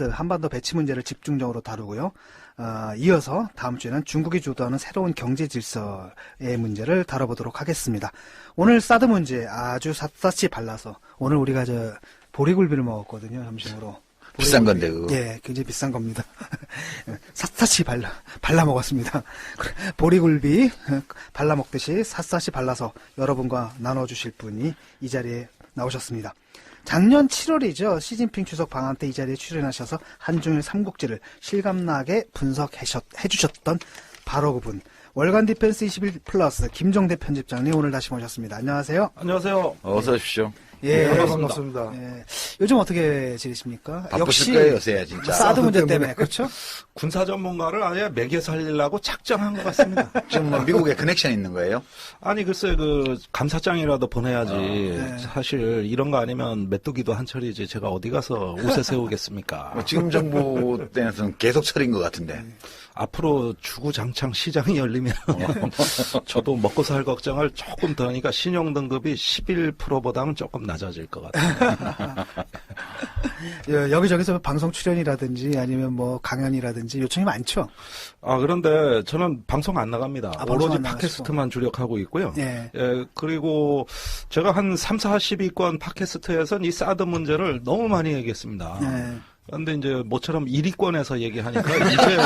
사드 한반도 배치 문제를 집중적으로 다루고요. 이어서 다음 주에는 중국이 주도하는 새로운 경제 질서의 문제를 다뤄보도록 하겠습니다. 오늘 사드 문제 아주 샅샅이 발라서 오늘 우리가 보리굴비를 먹었거든요. 점심으로. 비싼 건데 그거. 예, 굉장히 비싼 겁니다. 샅샅이 발라 먹었습니다. 보리굴비 발라 먹듯이 샅샅이 발라서 여러분과 나눠주실 분이 이 자리에 나오셨습니다. 작년 7월이죠. 시진핑 추석 방한 때 이 자리에 출연하셔서 한중일 삼국지를 실감나게 분석해주셨던 바로 그분. 월간 디펜스 21 플러스 김종대 편집장님 오늘 다시 모셨습니다. 안녕하세요. 안녕하세요. 어서 오십시오. 예, 반갑습니다. 예, 요즘 어떻게 지내십니까? 바쁘실 거예요, 요새 진짜. 사드 문제 때문에 그렇죠? 군사 전문가를 아예 매개 살리려고 작정한 것 같습니다. 지금 뭐 미국에 커넥션 있는 거예요? 아니 글쎄 그 감사장이라도 보내야지. 네. 사실 이런 거 아니면 메뚜기도 한철이지 제가 어디 가서 옷에 세우겠습니까? 뭐 지금 정부 때는 계속 철인 것 같은데. 앞으로 주구장창 시장이 열리면 저도 먹고 살 걱정을 조금 더 하니까 신용등급이 11%보다는 조금 낮아질 것 같아요. 여기저기서 방송 출연이라든지 아니면 뭐 강연이라든지 요청이 많죠? 그런데 저는 방송 안 나갑니다. 방송 오로지 안 팟캐스트만 주력하고 있고요. 예. 예, 그리고 제가 한 3, 40위권 팟캐스트에서는 이 사드 문제를 너무 많이 얘기했습니다. 예. 근데 이제 모처럼 1위권에서 얘기하니까 이제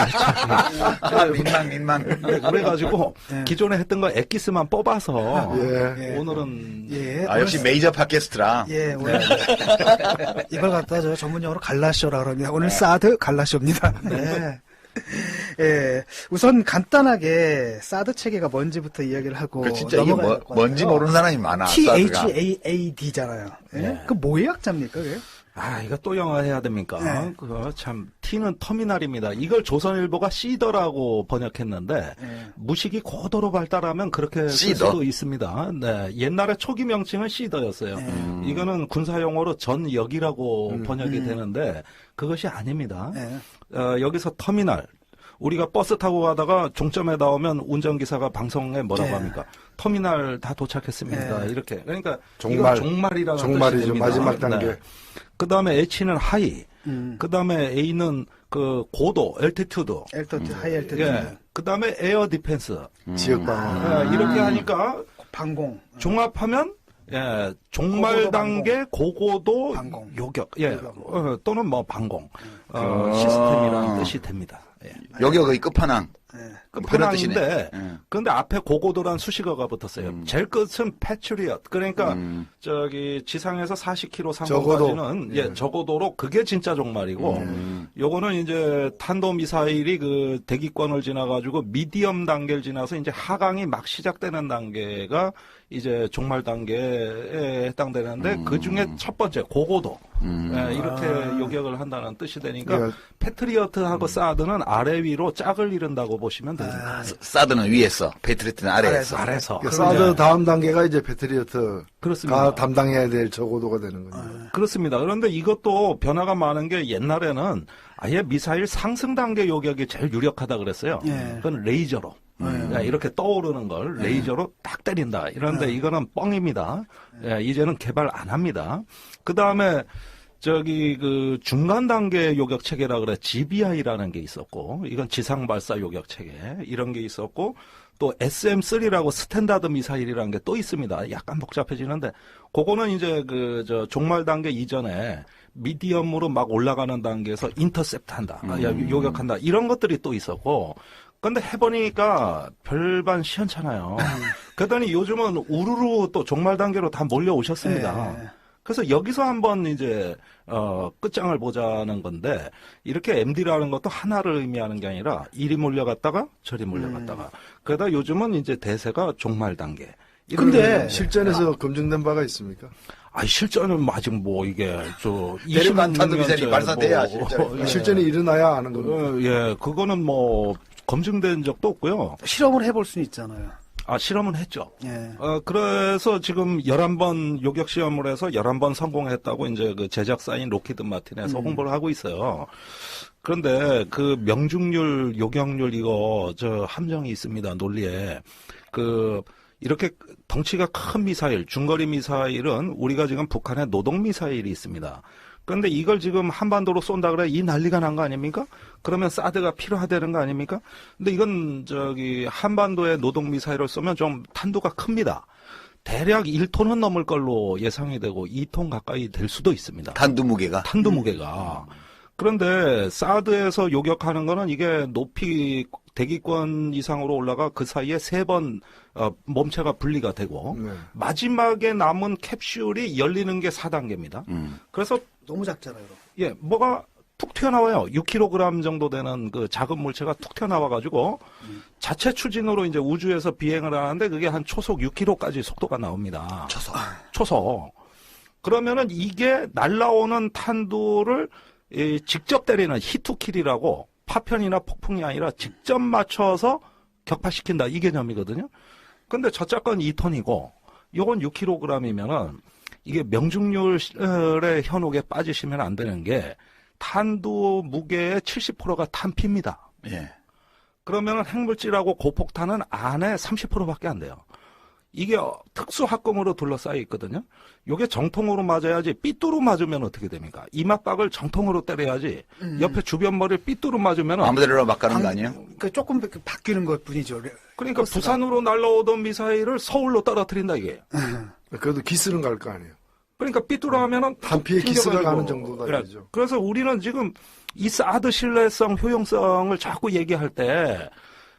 민망. 네, 그래가지고 예. 기존에 했던 거 엑기스만 뽑아서 예. 오늘은 예. 역시 메이저 팟캐스트라. 예, 오늘 이걸 갖다 저 전문용어로 갈라쇼라 그럽니다. 오늘 사드 갈라쇼입니다. 네. 예, 우선 간단하게 사드 체계가 뭔지부터 이야기를 하고 그 진짜 이게 넘어가야 될것 뭔지 같아요. 모르는 사람이 많아. 사드가. THAAD잖아요. 예? 네. 그 뭐의 약자입니까, 그게? 이거 또 영어 해야 됩니까? 네. 그거 참 T는 터미널입니다. 이걸 조선일보가 시더라고 번역했는데 네. 무식이 고도로 발달하면 그렇게 쓸 시더? 수도 있습니다. 네, 옛날에 초기 명칭은 시더였어요. 이거는 군사용어로 전역이라고 번역이 되는데 그것이 아닙니다. 네. 여기서 터미널. 우리가 버스 타고 가다가 종점에 나오면 운전기사가 방송에 뭐라고 네. 합니까? 터미널 다 도착했습니다. 네. 이렇게. 그러니까 종말. 이거 종말이라는 종말이죠. 뜻이 됩니다. 마지막 단계. 네. 그 다음에 H는 하이. 그 다음에 A는 그 고도, 엘티튜드. 하이 엘티튜드. 예. 그 다음에 에어 디펜스. 지역 방어. 이렇게 하니까 방공. 종합하면 예, 종말 고고도 단계 고고도 방공. 요격. 예. 또는 뭐 방공. 시스템이라는 뜻이 됩니다. 예. 여기가 거의 끝판왕. 예. 그런 뜻이네. 끝판왕인데 예. 그런데 앞에 고고도란 수식어가 붙었어요. 제일 끝은 패트리엇. 그러니까 저기 지상에서 40km 상공까지는 예, 저고도로 그게 진짜 종말이고 요거는 이제 탄도 미사일이 그 대기권을 지나 가지고 미디엄 단계를 지나서 이제 하강이 막 시작되는 단계가 이제 종말 단계에 해당되는데 그 중에 첫 번째 고고도 예, 이렇게 요격을 한다는 뜻이 되니까 예. 패트리어트하고 사드는 아래 위로 짝을 이룬다고 보시면 됩니다. 사드는 위에서, 패트리어트는 아래에서. 아래서. 사드 다음 단계가 이제 패트리어트가 그렇습니다. 담당해야 될 저고도가 되는 거죠. 그렇습니다. 그런데 이것도 변화가 많은 게 옛날에는 아예 미사일 상승 단계 요격이 제일 유력하다 그랬어요. 예. 그건 레이저로. 그러니까 이렇게 떠오르는 걸 레이저로 딱 때린다. 이런데 이거는 뻥입니다. 예, 이제는 개발 안 합니다. 그 다음에 저기 그 중간 단계 요격 체계라 그래 GBI라는 게 있었고 이건 지상 발사 요격 체계 이런 게 있었고 또 SM3라고 스탠다드 미사일이라는 게 또 있습니다. 약간 복잡해지는데 그거는 이제 그 저 종말 단계 이전에 미디엄으로 막 올라가는 단계에서 인터셉트한다, 요격한다 이런 것들이 또 있었고. 근데 해보니까 별반 시원찮아요. 그러더니 요즘은 우르르 또 종말 단계로 다 몰려오셨습니다. 예. 그래서 여기서 한번 이제 끝장을 보자는 건데 이렇게 MD라는 것도 하나를 의미하는 게 아니라 이리 몰려갔다가 저리 몰려갔다가 그러다 요즘은 이제 대세가 종말 단계. 근데 실전에서 검증된 바가 있습니까? 실전은 아직 뭐 이게 저 대륙간 26 탄도미사일이 년째 발사돼야 뭐, 실전에. 실전에 일어나야 아는 겁니다. 예, 그거는 뭐 검증된 적도 없고요. 실험을 해볼 수는 있잖아요. 실험은 했죠. 예. 그래서 지금 11번 요격 시험을 해서 11번 성공했다고 이제 그 제작사인 로키드 마틴에서 홍보를 하고 있어요. 그런데 그 명중률, 요격률 이거 저 함정이 있습니다. 논리에. 이렇게 덩치가 큰 미사일, 중거리 미사일은 우리가 지금 북한에 노동 미사일이 있습니다. 그런데 이걸 지금 한반도로 쏜다 그래 이 난리가 난 거 아닙니까? 그러면 사드가 필요하다는 거 아닙니까? 근데 이건 한반도에 노동 미사일을 쏘면 좀 탄두가 큽니다. 대략 1톤은 넘을 걸로 예상이 되고 2톤 가까이 될 수도 있습니다. 탄두 무게가. 탄두 무게가. 그런데 사드에서 요격하는 거는 이게 높이 대기권 이상으로 올라가 그 사이에 3번 몸체가 분리가 되고 네. 마지막에 남은 캡슐이 열리는 게 4단계입니다. 그래서 너무 작잖아요. 여러분. 예, 뭐가 툭 튀어나와요. 6kg 정도 되는 그 작은 물체가 툭 튀어나와가지고 자체 추진으로 이제 우주에서 비행을 하는데 그게 한 초속 6km까지 속도가 나옵니다. 초속. 그러면은 이게 날라오는 탄두를 직접 때리는 히트킬이라고 파편이나 폭풍이 아니라 직접 맞춰서 격파시킨다 이 개념이거든요. 근데 저작건 2톤이고 요건 6kg이면은 이게 명중률의 현혹에 빠지시면 안 되는 게 탄두 무게의 70%가 탄피입니다. 예. 그러면은 핵물질하고 고폭탄은 안에 30%밖에 안 돼요. 이게 특수 합금으로 둘러싸여 있거든요. 요게 정통으로 맞아야지 삐뚤어 맞으면 어떻게 됩니까? 이맛박을 정통으로 때려야지 옆에 주변 머리를 삐뚤어 맞으면 아무데나 막 가는 거 아니에요? 그러니까 조금 바뀌는 것 뿐이죠. 그러니까 코스가. 부산으로 날라오던 미사일을 서울로 떨어뜨린다 이게. 그래도 기스는 갈 거 아니에요. 그러니까 삐뚤어 하면은 단피에 기스가 튕겨가지고. 가는 정도다 그래. 이거죠. 그래서 우리는 지금 이 사드 신뢰성, 효용성을 자꾸 얘기할 때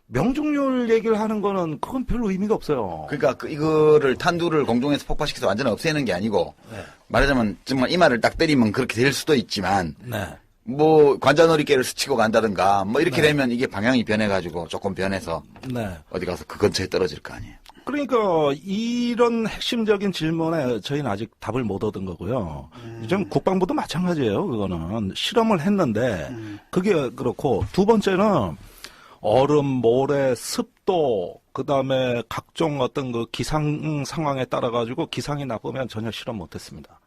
명중률 얘기를 하는 거는 그건 별로 의미가 없어요. 그러니까 이거를 탄두를 공중에서 폭파시켜서 완전히 없애는 게 아니고 네. 말하자면 정말 이마를 딱 때리면 그렇게 될 수도 있지만 네. 뭐 관자놀이개를 스치고 간다든가 뭐 이렇게 되면 이게 방향이 변해가지고 조금 변해서 네. 어디 가서 그 근처에 떨어질 거 아니에요. 그러니까 이런 핵심적인 질문에 저희는 아직 답을 못 얻은 거고요. 좀 국방부도 마찬가지예요. 그거는 실험을 했는데 그게 그렇고 두 번째는 얼음, 모래, 습도, 그 다음에 각종 어떤 그 기상 상황에 따라 가지고 기상이 나쁘면 전혀 실험 못했습니다.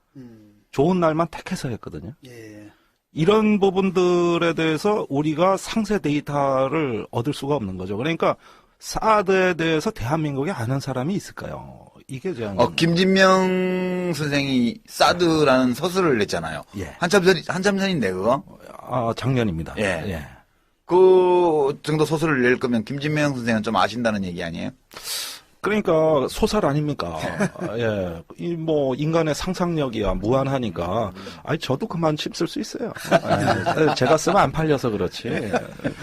좋은 날만 택해서 했거든요. 예. 이런 부분들에 대해서 우리가 상세 데이터를 얻을 수가 없는 거죠. 그러니까 사드에 대해서 대한민국에 아는 사람이 있을까요? 이게 제가 김진명 선생이 사드라는 서술을 냈잖아요. 예. 한참 전인데 그거? 작년입니다. 예. 그 정도 소설을 낼 거면 김진명 선생은 좀 아신다는 얘기 아니에요? 그러니까 소설 아닙니까? 예. 이 뭐 인간의 상상력이야 무한하니까. 아니 저도 그만 침 쓸 수 있어요. 예. 제가 쓰면 안 팔려서 그렇지.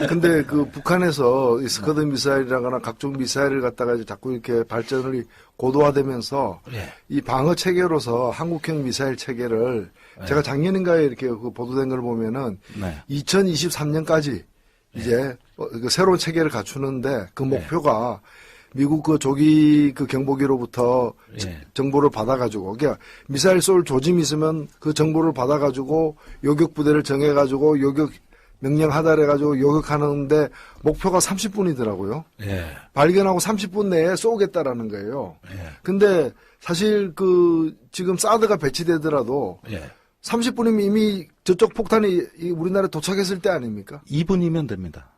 근데 그 북한에서 이 스커드 미사일이라거나 각종 미사일을 갖다가 이제 자꾸 이렇게 발전을 고도화되면서 예. 이 방어 체계로서 한국형 미사일 체계를 제가 작년인가에 이렇게 그 보도된 걸 보면은 네. 2023년까지 이제 그 새로운 체계를 갖추는데 그 목표가 미국 그 조기 그 경보기로부터 예. 정보를 받아가지고, 그러니까 미사일 쏠 조짐이 있으면 그 정보를 받아가지고 요격 부대를 정해가지고 요격 명령 하달해가지고 요격하는데 목표가 30분이더라고요. 예. 발견하고 30분 내에 쏘겠다라는 거예요. 예. 근데 사실 그 지금 사드가 배치되더라도 예. 30분이면 이미 저쪽 폭탄이 우리나라에 도착했을 때 아닙니까? 2분이면 됩니다.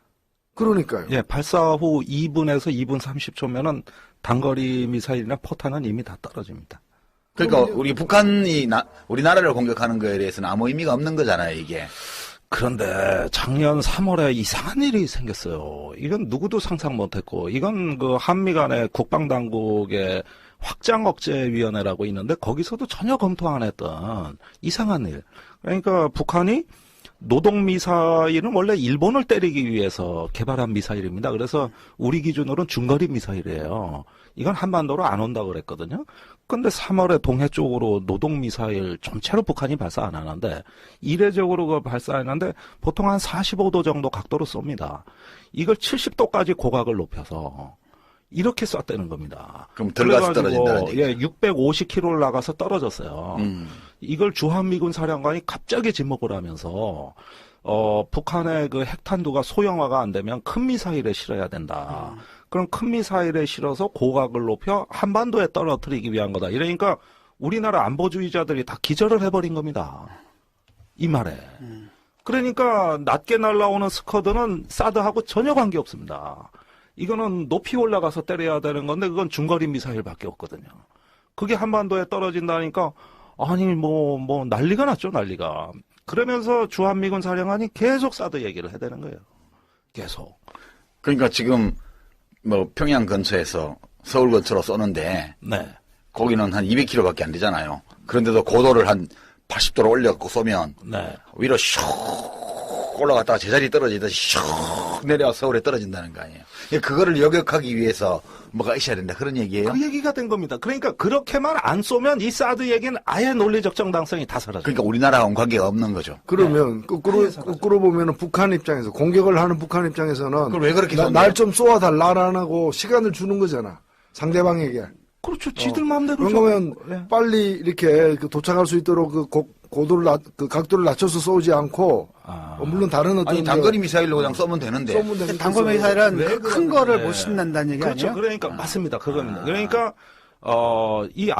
그러니까요. 예, 발사 후 2분에서 2분 30초면은 단거리 미사일이나 포탄은 이미 다 떨어집니다. 그러니까 우리 북한이 우리나라를 공격하는 거에 대해서는 아무 의미가 없는 거잖아요, 이게. 그런데 작년 3월에 이상한 일이 생겼어요. 이건 누구도 상상 못했고, 이건 그 한미 간의 국방당국의 확장억제위원회라고 있는데 거기서도 전혀 검토 안 했던 이상한 일. 그러니까 북한이 노동 미사일은 원래 일본을 때리기 위해서 개발한 미사일입니다. 그래서 우리 기준으로는 중거리 미사일이에요. 이건 한반도로 안 온다고 그랬거든요. 근데 3월에 동해 쪽으로 노동 미사일 전체로 북한이 발사 안 하는데 이례적으로 그걸 발사했는데 보통 한 45도 정도 각도로 쏩니다. 이걸 70도까지 고각을 높여서 이렇게 쐈다는 겁니다. 그럼 들어가서 떨어진다는 얘기죠. 예, 650km를 나가서 떨어졌어요. 이걸 주한미군 사령관이 갑자기 지목을 하면서 북한의 그 핵탄두가 소형화가 안 되면 큰 미사일에 실어야 된다. 그럼 큰 미사일에 실어서 고각을 높여 한반도에 떨어뜨리기 위한 거다. 이러니까 우리나라 안보주의자들이 다 기절을 해버린 겁니다. 이 말에. 그러니까 낮게 날아오는 스커드는 사드하고 전혀 관계없습니다. 이거는 높이 올라가서 때려야 되는 건데 그건 중거리 미사일밖에 없거든요. 그게 한반도에 떨어진다니까 아니 뭐 난리가 났죠, 난리가. 그러면서 주한미군 사령관이 계속 사드 얘기를 해대는 거예요. 계속. 그러니까 지금 뭐 평양 근처에서 서울 근처로 쏘는데 네. 거기는 한 200km밖에 안 되잖아요. 그런데도 고도를 한 80도로 올려갖고 쏘면 네. 위로 슉 올라갔다가 제자리 떨어지듯이 슉 내려와 서울에 떨어진다는 거 아니에요. 그거를 여격하기 위해서 뭐가 있어야 된다 그런 얘기예요. 그 얘기가 된 겁니다. 그러니까 그렇게만 안 쏘면 이 사드 얘기는 아예 논리적 정당성이 다 사라져요. 그러니까 우리나라하고는 관계가 없는 거죠. 그러면 거꾸로 보면은 북한 입장에서 공격을 하는 북한 입장에서는 그걸 왜 그렇게 쏘나요? 날 좀 쏘아달라라고 시간을 주는 거잖아. 상대방에게. 그렇죠. 지들 마음대로. 그러면 예. 빨리 이렇게 도착할 수 있도록 고도를 각도를 낮춰서 쏘지 않고 물론 다른 어떤 아니 단거리 미사일로 그냥 쏘면 되는데. 쏘면 되는 단거리 미사일은 왜 큰 그러는데. 거를 못 씹는다는 얘기 그렇죠. 아니에요? 그러니까 맞습니다. 그겁니다. 그러니까 이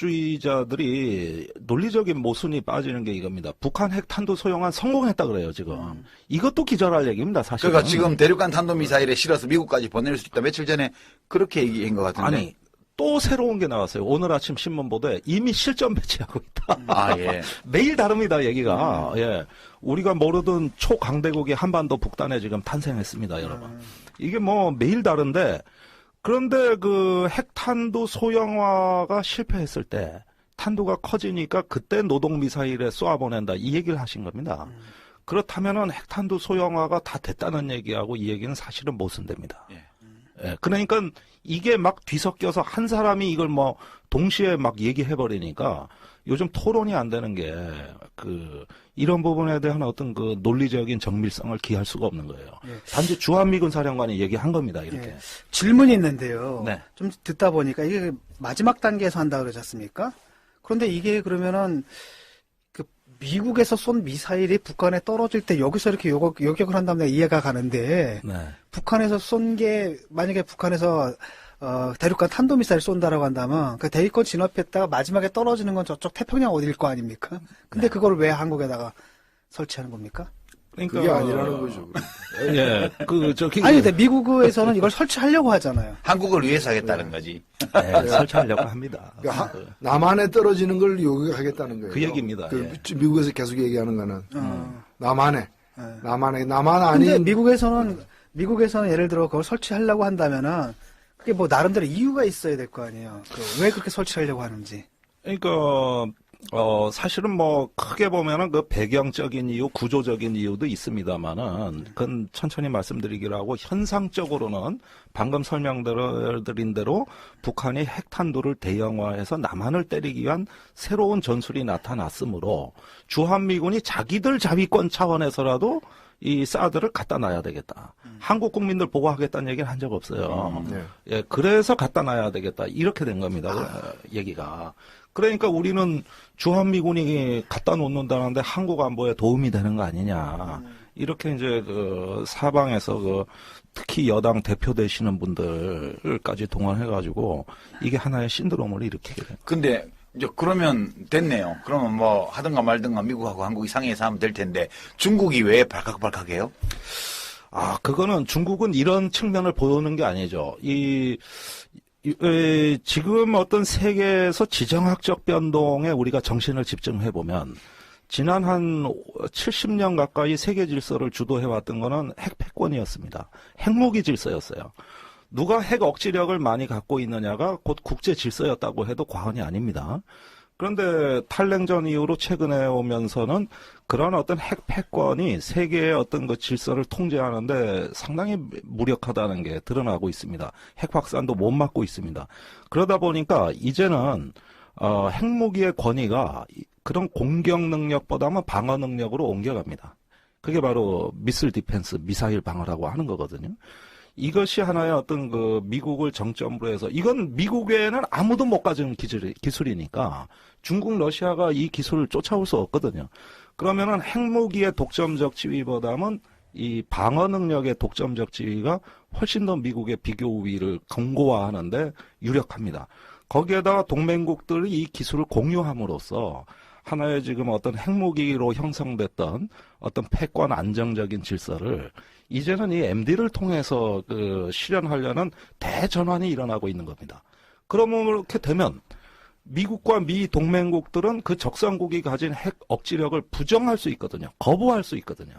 안보주의자들이 논리적인 모순이 빠지는 게 이겁니다. 북한 핵탄두 소형안 성공했다 그래요, 지금. 이것도 기절할 얘기입니다, 사실은. 그러니까 지금 대륙간 탄도미사일에 실어서 미국까지 보낼 수 있다. 며칠 전에 그렇게 얘기한 것 같은데. 아니, 또 새로운 게 나왔어요. 오늘 아침 신문 보도에 이미 실전 배치하고 있다. 아, 예. 매일 다릅니다, 얘기가. 예. 우리가 모르던 초강대국이 한반도 북단에 지금 탄생했습니다, 여러분. 이게 뭐 매일 다른데, 그런데 그 핵탄두 소형화가 실패했을 때, 탄두가 커지니까 그때 노동미사일에 쏘아보낸다. 이 얘기를 하신 겁니다. 그렇다면은 핵탄두 소형화가 다 됐다는 얘기하고 이 얘기는 사실은 모순됩니다. 예, 그러니까 이게 막 뒤섞여서 한 사람이 이걸 뭐 동시에 막 얘기해버리니까 요즘 토론이 안 되는 게 이런 부분에 대한 어떤 그 논리적인 정밀성을 기할 수가 없는 거예요. 예. 단지 주한미군 사령관이 얘기한 겁니다, 이렇게. 예. 질문이 있는데요. 네. 좀 듣다 보니까 이게 마지막 단계에서 한다 그러지 않습니까? 그런데 이게 그러면은 그 미국에서 쏜 미사일이 북한에 떨어질 때 여기서 이렇게 요격을 한다면 이해가 가는데 네. 북한에서 쏜 게 만약에 북한에서 대륙간 탄도미사일 쏜다라고 한다면 그 대위권 진압했다가 마지막에 떨어지는 건 저쪽 태평양 어디일 거 아닙니까? 근데 그걸 왜 한국에다가 설치하는 겁니까? 그러니까 그게 아니라는 거죠. 예, 아니 근데 미국에서는 이걸 설치하려고 하잖아요. 한국을 위해서 하겠다는 거지. 네, 설치하려고 합니다. 그러니까 남한에 떨어지는 걸 요격하겠다는 거예요. 그 얘기입니다. 미국에서 계속 얘기하는 거는 남한에 남한 근데 아닌 미국에서는 예를 들어 그걸 설치하려고 한다면은 그게 뭐 나름대로 이유가 있어야 될 거 아니에요. 왜 그렇게 설치하려고 하는지. 그러니까 사실은 뭐 크게 보면은 그 배경적인 이유, 구조적인 이유도 있습니다만은 그건 천천히 말씀드리기로 하고 현상적으로는 방금 설명드린 대로 북한이 핵탄두를 대형화해서 남한을 때리기 위한 새로운 전술이 나타났으므로 주한미군이 자기들 자위권 차원에서라도 이 사드를 갖다 놔야 되겠다. 한국 국민들 보호하겠다는 얘기는 한 적 없어요. 예, 그래서 갖다 놔야 되겠다. 이렇게 된 겁니다. 얘기가. 그러니까 우리는 주한미군이 갖다 놓는다는데 한국 안보에 도움이 되는 거 아니냐. 이렇게 이제 사방에서 특히 여당 대표 되시는 분들까지 동원해가지고 이게 하나의 신드롬을 일으키게 됩니다. 근데 이제 그러면 됐네요. 그러면 뭐 하든가 말든가 미국하고 한국이 상의해서 하면 될 텐데 중국이 왜 발칵발칵해요? 그거는 중국은 이런 측면을 보는 게 아니죠. 지금 어떤 세계에서 지정학적 변동에 우리가 정신을 집중해 보면 지난 한 70년 가까이 세계 질서를 주도해왔던 거는 핵 패권이었습니다. 핵무기 질서였어요. 누가 핵 억지력을 많이 갖고 있느냐가 곧 국제 질서였다고 해도 과언이 아닙니다. 그런데 탈냉전 이후로 최근에 오면서는 그런 어떤 핵 패권이 세계의 어떤 그 질서를 통제하는데 상당히 무력하다는 게 드러나고 있습니다. 핵 확산도 못 막고 있습니다. 그러다 보니까 이제는 핵무기의 권위가 그런 공격 능력보다는 방어 능력으로 옮겨갑니다. 그게 바로 미슬 디펜스, 미사일 방어라고 하는 거거든요. 이것이 하나의 어떤 미국을 정점으로 해서 이건 미국에는 아무도 못 가진 기술이니까 중국, 러시아가 이 기술을 쫓아올 수 없거든요. 그러면은 핵무기의 독점적 지위보다는 이 방어 능력의 독점적 지위가 훨씬 더 미국의 비교 우위를 견고화하는데 유력합니다. 거기에다가 동맹국들이 이 기술을 공유함으로써 하나의 지금 어떤 핵무기로 형성됐던 어떤 패권 안정적인 질서를 이제는 이 MD를 통해서 실현하려는 대전환이 일어나고 있는 겁니다. 그러면 그렇게 되면 미국과 미 동맹국들은 그 적산국이 가진 핵 억지력을 부정할 수 있거든요. 거부할 수 있거든요.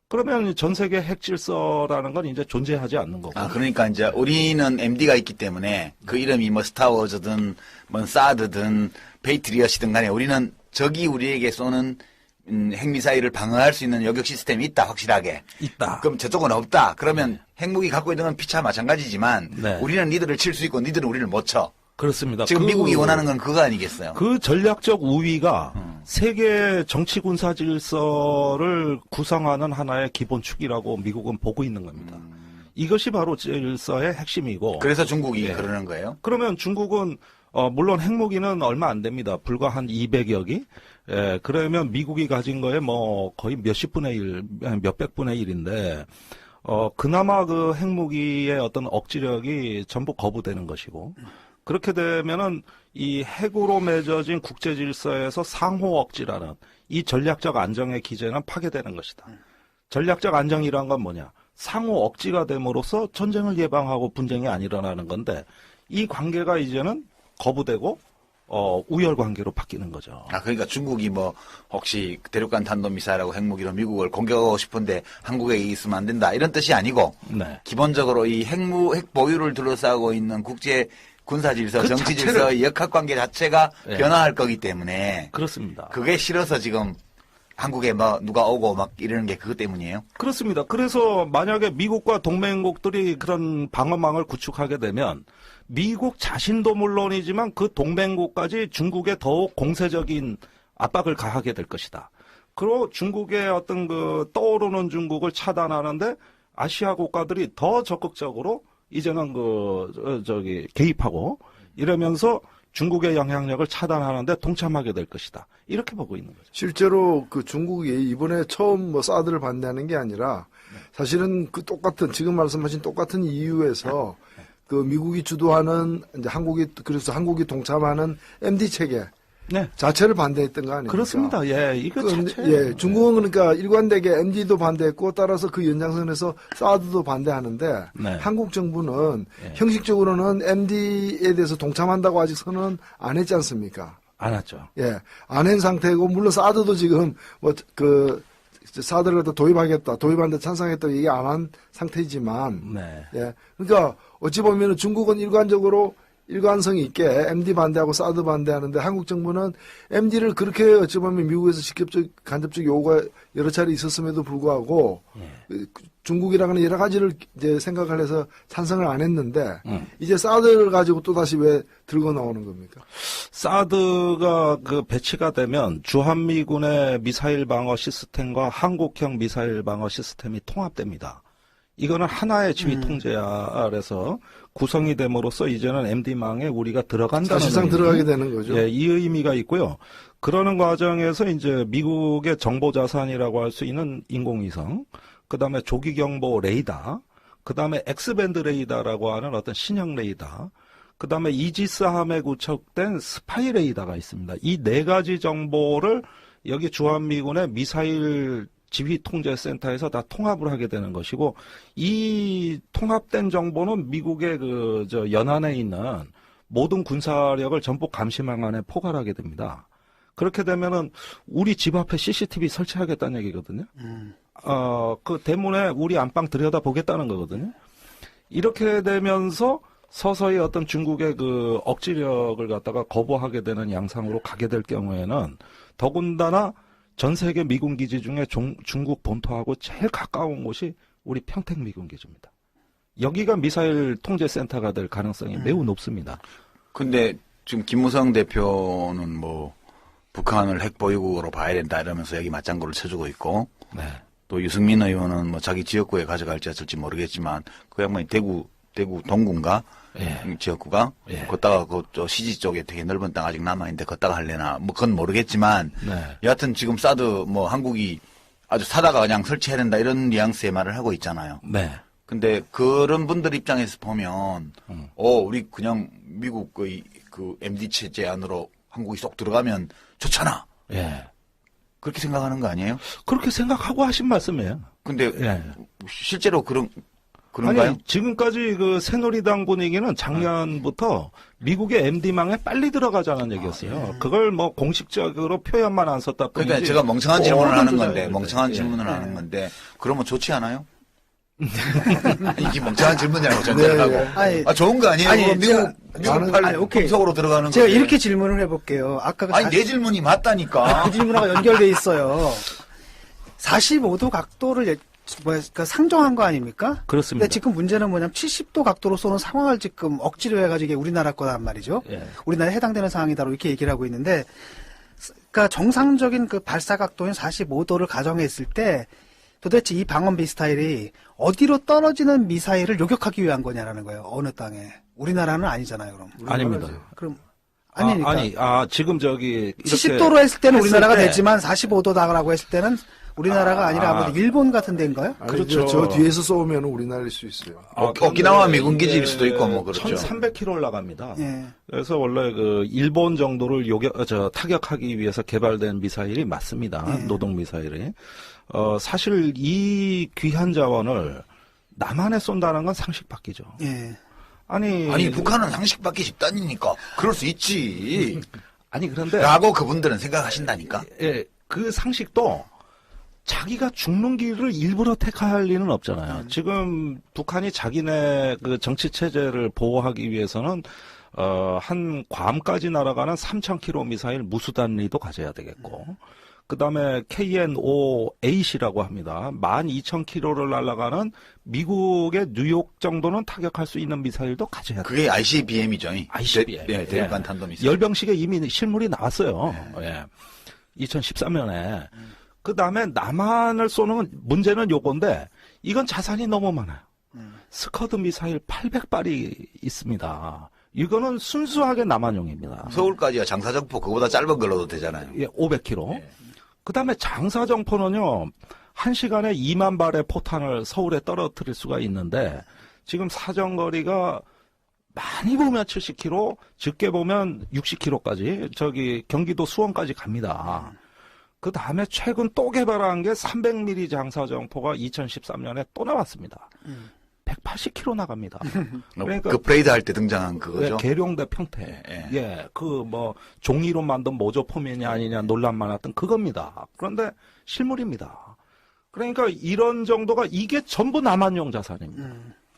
그러면 전 세계 핵 질서라는 건 이제 존재하지 않는 거고. 그러니까 이제 우리는 MD가 있기 때문에 그 이름이 뭐 스타워즈든 뭐 사드든 페이트리엇이든 간에 우리는 적이 우리에게 쏘는 핵미사일을 방어할 수 있는 요격 시스템이 있다, 확실하게. 있다. 그럼 저쪽은 없다. 그러면 핵무기 갖고 있는 건 피차 마찬가지지만 네. 우리는 니들을 칠 수 있고 니들은 우리를 못 쳐. 그렇습니다. 지금 미국이 원하는 건 그거 아니겠어요? 그 전략적 우위가 세계 정치 군사 질서를 구성하는 하나의 기본축이라고 미국은 보고 있는 겁니다. 이것이 바로 질서의 핵심이고. 그래서 중국이 예. 그러는 거예요? 그러면 중국은 물론 핵무기는 얼마 안 됩니다. 불과 한 200여 기. 예, 그러면 미국이 가진 거에 뭐 거의 몇십 분의 1, 몇백 분의 1인데 그나마 그 핵무기의 어떤 억지력이 전부 거부되는 것이고 그렇게 되면은 이 핵으로 맺어진 국제 질서에서 상호 억지라는 이 전략적 안정의 기제는 파괴되는 것이다. 전략적 안정이란 건 뭐냐? 상호 억지가 됨으로써 전쟁을 예방하고 분쟁이 안 일어나는 건데 이 관계가 이제는 거부되고 우열 관계로 바뀌는 거죠. 그러니까 중국이 뭐 혹시 대륙간 탄도미사일하고 핵무기로 미국을 공격하고 싶은데 한국에 있으면 안 된다 이런 뜻이 아니고 네. 기본적으로 이 핵 보유를 둘러싸고 있는 국제 군사 질서, 그 정치 자체를- 질서, 역학 관계 자체가 네. 변화할 거기 때문에 그렇습니다. 그게 싫어서 지금 한국에 뭐 누가 오고 막 이러는 게 그것 때문이에요. 그렇습니다. 그래서 만약에 미국과 동맹국들이 그런 방어망을 구축하게 되면 미국 자신도 물론이지만 그 동맹국까지 중국에 더욱 공세적인 압박을 가하게 될 것이다. 그리고 중국의 어떤 그 떠오르는 중국을 차단하는데 아시아 국가들이 더 적극적으로 이제는 개입하고 이러면서 중국의 영향력을 차단하는데 동참하게 될 것이다. 이렇게 보고 있는 거죠. 실제로 그 중국이 이번에 처음 뭐 사드를 반대하는 게 아니라 사실은 그 똑같은 지금 말씀하신 똑같은 이유에서 그 미국이 주도하는 이제 그래서 한국이 동참하는 MD 체계 네. 자체를 반대했던 거 아닙니까? 그렇습니다. 예, 이거 자체. 예, 중국은 그러니까 일관되게 MD도 반대했고 따라서 그 연장선에서 사드도 반대하는데 네. 한국 정부는 예. 형식적으로는 MD에 대해서 동참한다고 아직 선언 안 했지 않습니까? 안 왔죠. 예, 안 한 상태고 물론 사드도 지금 사드를 갖다 도입하는데 찬성했다 얘기 안 한 상태이지만 네. 예, 그러니까 어찌 보면 중국은 일관성이 있게 MD 반대하고 사드 반대하는데 한국 정부는 MD를 그렇게 어찌 보면 미국에서 간접적 요구가 여러 차례 있었음에도 불구하고 중국이라는 여러 가지를 이제 생각을 해서 찬성을 안 했는데 이제 사드를 가지고 또 다시 왜 들고 나오는 겁니까? 사드가 그 배치가 되면 주한미군의 미사일 방어 시스템과 한국형 미사일 방어 시스템이 통합됩니다. 이거는 하나의 지휘 통제 아래서 구성이 됨으로써 이제는 MD망에 우리가 들어간다는 사실상 의미. 들어가게 되는 거죠. 예, 이 의미가 있고요. 그러는 과정에서 이제 미국의 정보 자산이라고 할 수 있는 인공위성, 그다음에 조기 경보 레이더, 그다음에 X밴드 레이더라고 하는 어떤 신형 레이더, 그다음에 이지스함에 구축된 스파이 레이더가 있습니다. 이 네 가지 정보를 여기 주한미군의 미사일 지휘통제센터에서 다 통합을 하게 되는 것이고, 이 통합된 정보는 미국의 연안에 있는 모든 군사력을 전부 감시망 안에 포괄하게 됩니다. 그렇게 되면은 우리 집 앞에 CCTV 설치하겠다는 얘기거든요. 그 대문에 우리 안방 들여다 보겠다는 거거든요. 이렇게 되면서 서서히 어떤 중국의 그 억지력을 갖다가 거부하게 되는 양상으로 가게 될 경우에는 더군다나 전 세계 미군 기지 중에 중국 본토하고 제일 가까운 곳이 우리 평택 미군 기지입니다. 여기가 미사일 통제센터가 될 가능성이 매우 높습니다. 근데 지금 김무성 대표는 뭐 북한을 핵 보유국으로 봐야 된다 이러면서 여기 맞장구를 쳐주고 있고, 네. 또 유승민 의원은 뭐 자기 지역구에 가져갈지 어쩔지 모르겠지만 그 양반이 대구 동구인가 예. 지역구가 예. 걷다가 그 시지 쪽에 되게 넓은 땅 아직 남아 있는데 걷다가 할래나 뭐 그건 모르겠지만 네. 여하튼 지금 사드 뭐 한국이 아주 사다가 그냥 설치해야 된다 이런 뉘앙스의 말을 하고 있잖아요. 네. 근데 그런 분들 입장에서 보면 우리 그냥 미국의 그 MD 체제 안으로 한국이 쏙 들어가면 좋잖아. 예. 그렇게 생각하는 거 아니에요? 그렇게 생각하고 하신 말씀이에요. 근데 예. 실제로 그런 그런가요? 아니, 지금까지 그 새누리당 분위기는 작년부터 미국의 MD망에 빨리 들어가자는 얘기였어요. 그걸 뭐 공식적으로 표현만 안 썼다 뿐이지. 그러니까 제가 멍청한 질문을 하는 모든 건데, 조작을 멍청한 예. 질문을 하는 건데, 그러면 좋지 않아요? 이게 멍청한 질문이라고 전제를 하고. 아니, 좋은 거 아니에요? 아니, 그거 미국 저는- 팔 아니, 오케이. 금속으로 들어가는 제가 건데. 이렇게 질문을 해볼게요. 아까 그 아니, 내 질문이 맞다니까. 그 질문하고 연결돼 있어요. 45도 각도를 그러니까 상정한 거 아닙니까? 그렇습니다. 근데 지금 문제는 뭐냐면 70도 각도로 쏘는 상황을 지금 억지로 해가지고 이게 우리나라 거란 말이죠. 예. 우리나라에 해당되는 상황이다로 이렇게 얘기를 하고 있는데, 그러니까 정상적인 그 발사 각도인 45도를 가정했을 때 도대체 이 방언 미사일이 어디로 떨어지는 미사일을 요격하기 위한 거냐라는 거예요. 어느 땅에. 우리나라는 아니잖아요, 그럼. 아닙니다. 그럼 아니니까. 지금 저기. 이렇게 70도로 했을 때는 했을 우리나라가 때 되지만 45도다라고 했을 때는 우리나라가 아니라 아무래도 일본 같은 데인가요? 아니, 그렇죠. 저 뒤에서 쏘면 우리나라일 수 있어요. 오키나와 미군 기지일 수도 있고, 뭐, 그렇죠. 1300km 올라갑니다. 예. 그래서 원래 그 일본 정도를 타격하기 위해서 개발된 미사일이 맞습니다. 노동 미사일이. 사실 이 귀한 자원을 남한에 쏜다는 건 상식 밖이죠. 예. 아니, 북한은 상식 받기 집단이니까. 그럴 수 있지. 아니 그런데 라고 그분들은 생각하신다니까. 예, 그 상식도 자기가 죽는 길을 일부러 택할 리는 없잖아요. 지금 북한이 자기네 그 정치 체제를 보호하기 위해서는 한 괌까지 날아가는 3,000km 미사일 무수단리도 가져야 되겠고, 그 다음에 KN-5A라고 합니다. 12,000km를 날아가는 미국의 뉴욕 정도는 타격할 수 있는 미사일도 가져야 돼요. 그게 ICBM이죠. ICBM. 네, 대륙간 탄도미사일. 열병식에 이미 실물이 나왔어요. 예. 2013년에. 그 다음에 남한을 쏘는 문제는 요건데, 이건 자산이 너무 많아요. 스커드 미사일 800발이 있습니다. 이거는 순수하게 남한용입니다. 서울까지야 장사정포 그거보다 짧은 걸로도 되잖아요. 예, 500km. 그 다음에 장사정포는요, 1시간에 2만 발의 포탄을 서울에 떨어뜨릴 수가 있는데, 지금 사정거리가 많이 보면 70km, 적게 보면 60km까지, 저기 경기도 수원까지 갑니다. 그 다음에 최근 또 개발한 게 300mm 장사정포가 2013년에 또 나왔습니다. 180km 나갑니다. 그러니까 그 브레이드 할 때 등장한 그거죠. 예, 계룡대 평택. 예. 예, 그 뭐 종이로 만든 모조 포면이 아니냐 논란 많았던 그겁니다. 그런데 실물입니다. 그러니까 이런 정도가 이게 전부 남한용 자산입니다.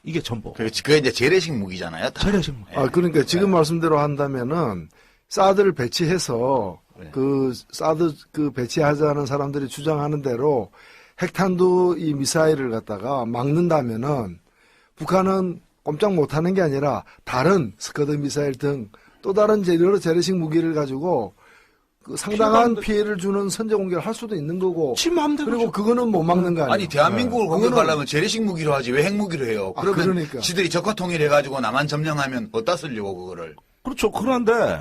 이게 전부. 그게 이제 재래식 무기잖아요. 다. 재래식. 그러니까 지금 말씀대로 한다면은 사드를 배치해서 그 사드 그 배치하자는 사람들이 주장하는 대로 핵탄두 이 미사일을 갖다가 막는다면은 북한은 꼼짝 못하는 게 아니라 다른 스커드 미사일 등 또 다른 여러 재래식 무기를 가지고 그 상당한 피해를 주는 선제 공격을 할 수도 있는 거고. 지 마음대로. 그리고 그거는 못 막는 거 아니에요. 아니 대한민국을 공격하려면 재래식 무기로 하지 왜 핵무기로 해요? 그러면 그러니까. 지들이 적화 통일해가지고 남한 점령하면 어디다 쓰려고 그거를. 그렇죠. 그런데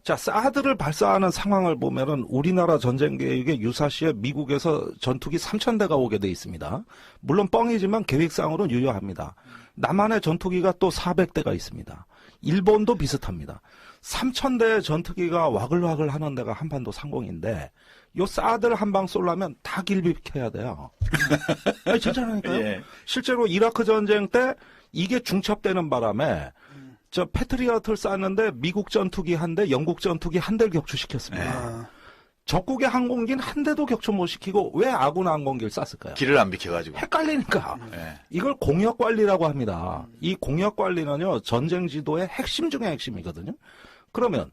자, 사드를 발사하는 상황을 보면은 우리나라 전쟁 계획에 유사시에 미국에서 전투기 3,000대가 오게 돼 있습니다. 물론 뻥이지만 계획상으로는 유효합니다. 남한의 전투기가 또 400대가 있습니다. 일본도 비슷합니다. 3,000대의 전투기가 와글와글 하는 데가 한반도 상공인데 요 사드를 한 방 쏠려면 다 길비켜야 돼요. 아니, 진짜라니까요. 예. 실제로 이라크 전쟁 때 이게 중첩되는 바람에 저 패트리어트를 쐈는데 미국 전투기 한 대, 영국 전투기 한 대를 격추시켰습니다. 적국의 항공기는 한 대도 격추 못 시키고 왜 아군 항공기를 쐈을까요? 길을 안 비켜가지고. 헷갈리니까. 예. 이걸 공역관리라고 합니다. 이 공역관리는요, 전쟁 지도의 핵심 중에 핵심이거든요. 그러면